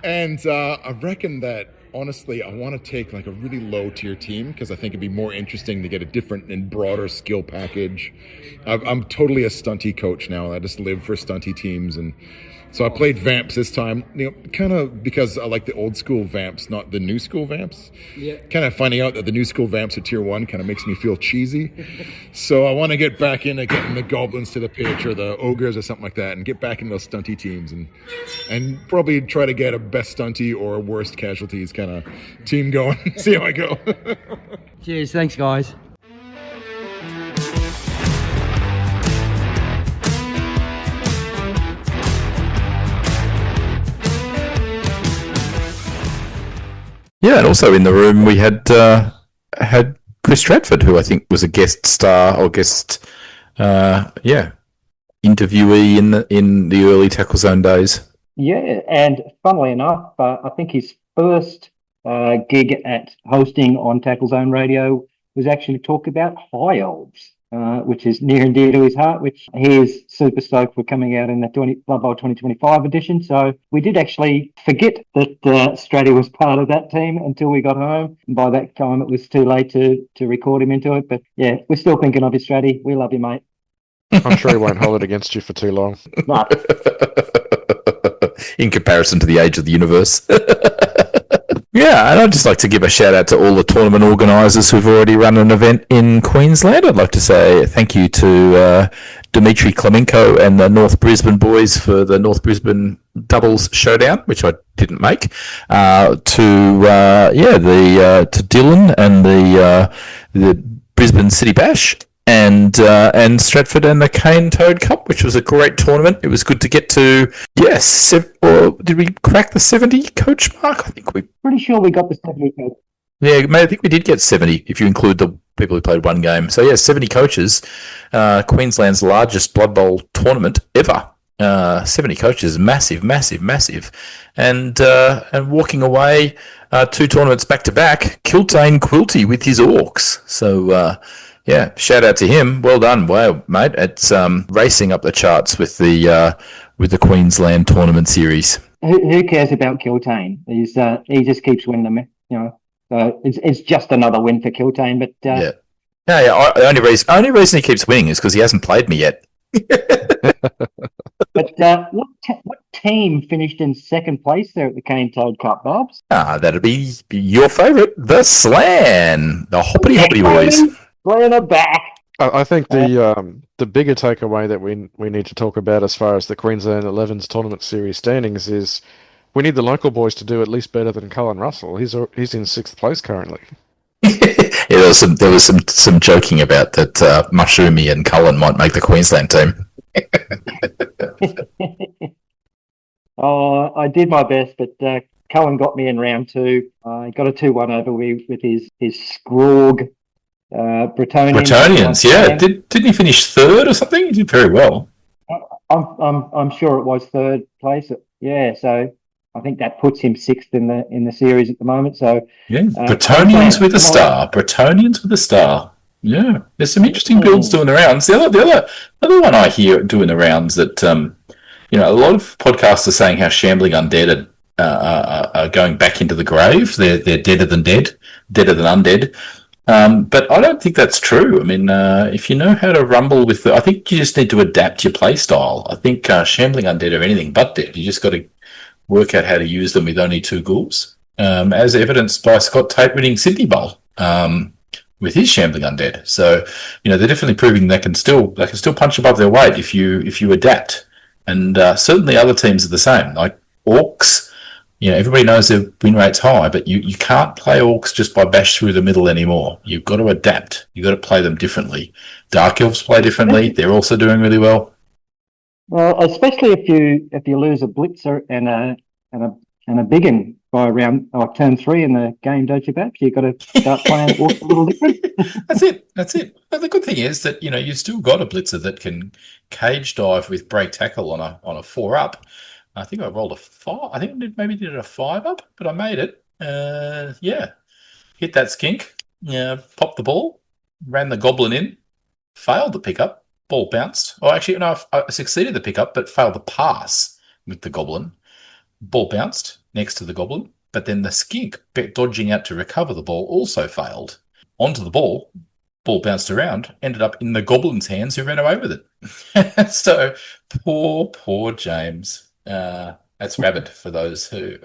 And I reckon that, honestly, I want to take like a really low tier team, because I think it'd be more interesting to get a different and broader skill package. I'm totally a stunty coach now. I just live for stunty teams, and so I played Vamps this time, kind of because I like the old school Vamps, not the new school Vamps. Yeah. Kind of finding out that the new school Vamps are tier 1 kind of makes me feel cheesy. So I want to get back into getting the Goblins to the pitch, or the Ogres or something like that, and get back into those stunty teams, and probably try to get a best stunty or worst casualties kind of team going. See how I go. Cheers. Thanks, guys. Yeah, and also in the room we had Chris Stratford, who I think was a guest star or guest, interviewee in the early Tacklezone days. Yeah, and funnily enough, I think his first gig at hosting on Tacklezone Radio was actually talk about High Elves, which is near and dear to his heart, which he is super stoked for coming out in the Blood Bowl 2025 edition. So we did actually forget that Stratty was part of that team until we got home. And by that time, it was too late to record him into it. But yeah, we're still thinking of you, Stratty. We love you, mate. I'm sure he won't hold it against you for too long. No. In comparison to the age of the universe. Yeah, and I'd just like to give a shout out to all the tournament organisers who've already run an event in Queensland. I'd like to say thank you to Dimitri Klemenko and the North Brisbane boys for the North Brisbane doubles showdown, which I didn't make. To Dylan and the Brisbane City Bash. And Stratford and the Cane Toad Cup, which was a great tournament. It was good to get to, or did we crack the 70 coach mark? I think we... Pretty sure we got the 70 coach. Yeah, I think we did get 70, if you include the people who played one game. So, yeah, 70 coaches. Queensland's largest Blood Bowl tournament ever. 70 coaches, massive, massive, massive. And walking away 2 tournaments back-to-back, Kiltane Quilty with his Orcs. So... yeah, shout out to him. Well done, wow, mate. It's racing up the charts with the Queensland tournament series. Who cares about Kiltane? He just keeps winning them, So it's just another win for Kiltane. But The only reason he keeps winning is because he hasn't played me yet. But what team finished in second place there at the Cane Toad Cup, Bobs? That'd be your favourite, the Slan, the Hoppity Hoppity boys. Bringing it back. I think the bigger takeaway that we need to talk about as far as the Queensland 11's tournament series standings is we need the local boys to do at least better than Cullen Russell. He's in 6th place currently. Yeah, there was some joking about that Mushroomy and Cullen might make the Queensland team. I did my best, but Cullen got me in round 2. I got a 2-1 over with his Scrog. Bretonnians, yeah. Didn't he finish 3rd or something? He did very well. I'm sure it was 3rd place. Yeah, so I think that puts him 6th in the series at the moment. So yeah, Bretonnians with a star. Bretonnians with a star. Yeah, there's some interesting builds doing the rounds. The other one I hear doing the rounds that a lot of podcasts are saying how Shambling Undead are going back into the grave. They're deader than dead, deader than undead. But I don't think that's true. I mean, if you know how to rumble with I think you just need to adapt your play style. I think Shambling Undead are anything but dead. You just got to work out how to use them with only 2 ghouls, as evidenced by Scott Tate winning Sydney Bowl with his Shambling Undead. So, they're definitely proving they can still punch above their weight if you adapt. And certainly other teams are the same. Like Orcs, everybody knows their win rate's high, but you can't play Orcs just by bash through the middle anymore. You've got to adapt. You've got to play them differently. Dark Elves play differently. They're also doing really well. Well, especially if you lose a blitzer and a big un by around turn 3 in the game, don't you, Babs? You've got to start playing Orcs a little different. That's it. But the good thing is that you've still got a blitzer that can cage dive with break tackle on a 4-up. I think I rolled a 5. I think I did a 5-up, but I made it. Hit that skink. Popped the ball, ran the goblin in, failed the pickup. Ball bounced. Oh, actually, no, I succeeded the pickup, but failed the pass with the goblin. Ball bounced next to the goblin, but then the skink dodging out to recover the ball also failed. Onto the ball bounced around, ended up in the goblin's hands, who ran away with it. So, poor James. That's Rabbit for those who...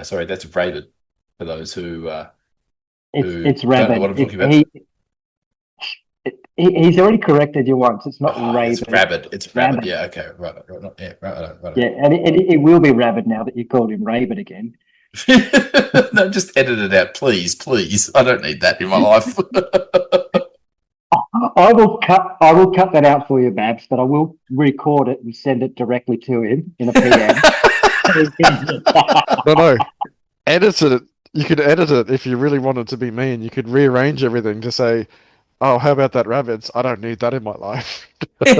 sorry, that's Rabbit for those who... It's don't Rabbit. know what I'm talking about. He's already corrected you once. It's not Rabbit. It's Rabbit. It's Rabbit. Yeah, okay. Right. Yeah, and it will be Rabbit now that you called him Rabbit again. No, just edit it out, please. I don't need that in my life. I will cut that out for you, Babs, but I will record it and send it directly to him in a PM. No. Edit it. You could edit it if you really wanted to be mean. You could rearrange everything to say, "Oh, how about that rabbits? I don't need that in my life." And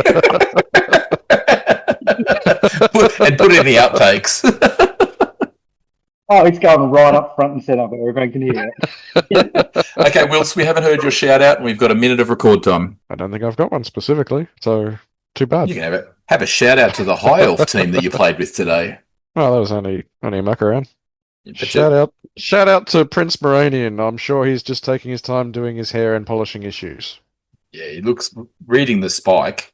put in the outtakes. Oh, it's going right up front and centre, but everyone can hear it. Okay, Wills, we haven't heard your shout out, and we've got a minute of record time. I don't think I've got one specifically, so too bad. You can have a shout out to the High Elf team that you played with today. Well, that was only a muck around. Shout out to Prince Moranian. I'm sure he's just taking his time doing his hair and polishing his shoes. Yeah, he looks, reading the spike,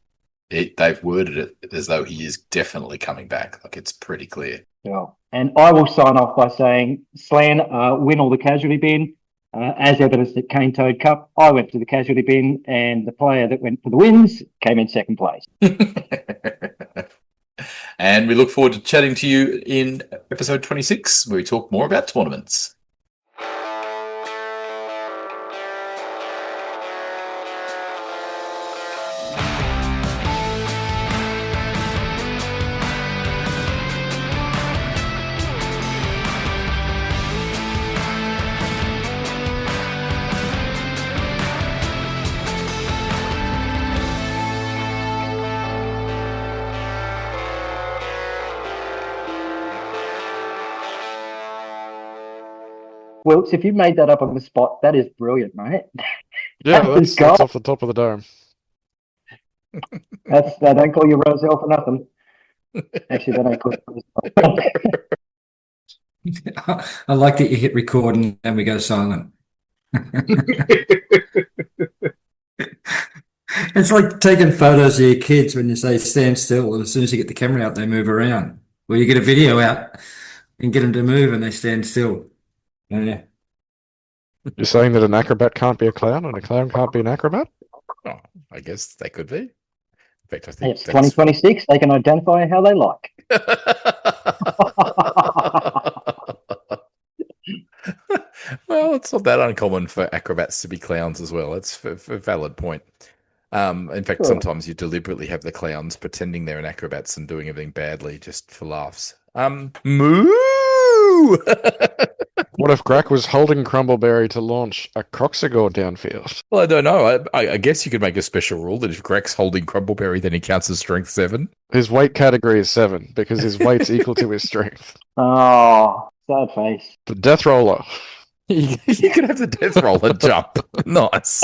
they've worded it as though he is definitely coming back. Like, it's pretty clear. Yeah. And I will sign off by saying, Slan, win all the casualty bin. As evidenced at Cane Toad Cup, I went to the casualty bin, and the player that went for the wins came in second place. And we look forward to chatting to you in episode 26, where we talk more about tournaments. Wilkes, if you made that up on the spot, that is brilliant, mate. Yeah, that's off the top of the dome. They don't call you Roselle for nothing. Actually, they don't call you I like that you hit record and then we go silent. It's like taking photos of your kids when you say stand still, and as soon as you get the camera out, they move around. Or you get a video out and get them to move and they stand still. Yeah. You're saying that an acrobat can't be a clown and a clown can't be an acrobat? Oh, I guess they could be. In fact, I think it's 2026. They can identify how they like. Well, it's not that uncommon for acrobats to be clowns as well. It's a valid point. In fact, sometimes you deliberately have the clowns pretending they're an acrobats and doing everything badly just for laughs. Moo! What if Grack was holding Crumbleberry to launch a Croxagore downfield? Well, I don't know. I guess you could make a special rule that if Grack's holding Crumbleberry, then he counts as strength 7. His weight category is 7 because his weight's equal to his strength. Oh, sad face. The Death Roller. You can have the Death Roller jump. Nice.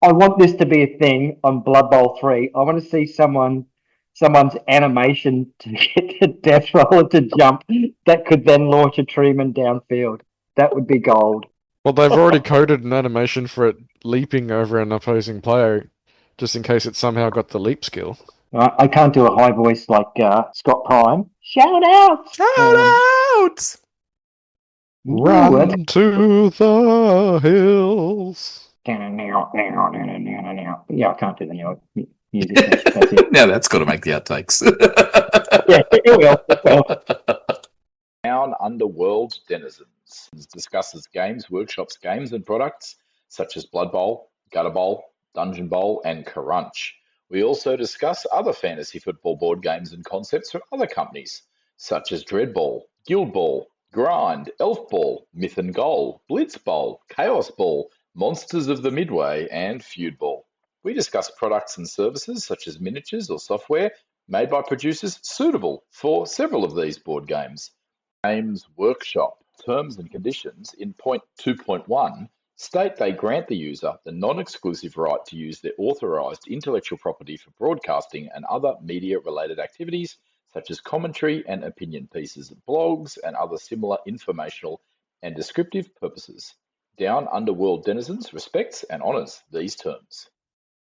I want this to be a thing on Blood Bowl 3. I want to see someone's animation to get the Death Roller to jump that could then launch a Treeman downfield. That would be gold. Well, they've already coded an animation for it leaping over an opposing player, just in case it somehow got the leap skill. I can't do a high voice like Scott Prime. Shout out! Out! Run to the hills. Yeah, I can't do the music. That's it. Now that's got to make the outtakes. Yeah, it will. Down Underworld Denizens discusses games, workshops, games and products such as Blood Bowl, Gutter Bowl, Dungeon Bowl and Crunch. We also discuss other fantasy football board games and concepts from other companies such as Dread Ball, Guild Ball, Grind, Elf Ball, Myth and Goal, Blitz Bowl, Chaos Ball, Monsters of the Midway and Feud Ball. We discuss products and services such as miniatures or software made by producers suitable for several of these board games. Games Workshop terms and conditions in point 2.1 state they grant the user the non-exclusive right to use their authorised intellectual property for broadcasting and other media-related activities such as commentary and opinion pieces, blogs and other similar informational and descriptive purposes. Down Underworld Denizens respects and honours these terms.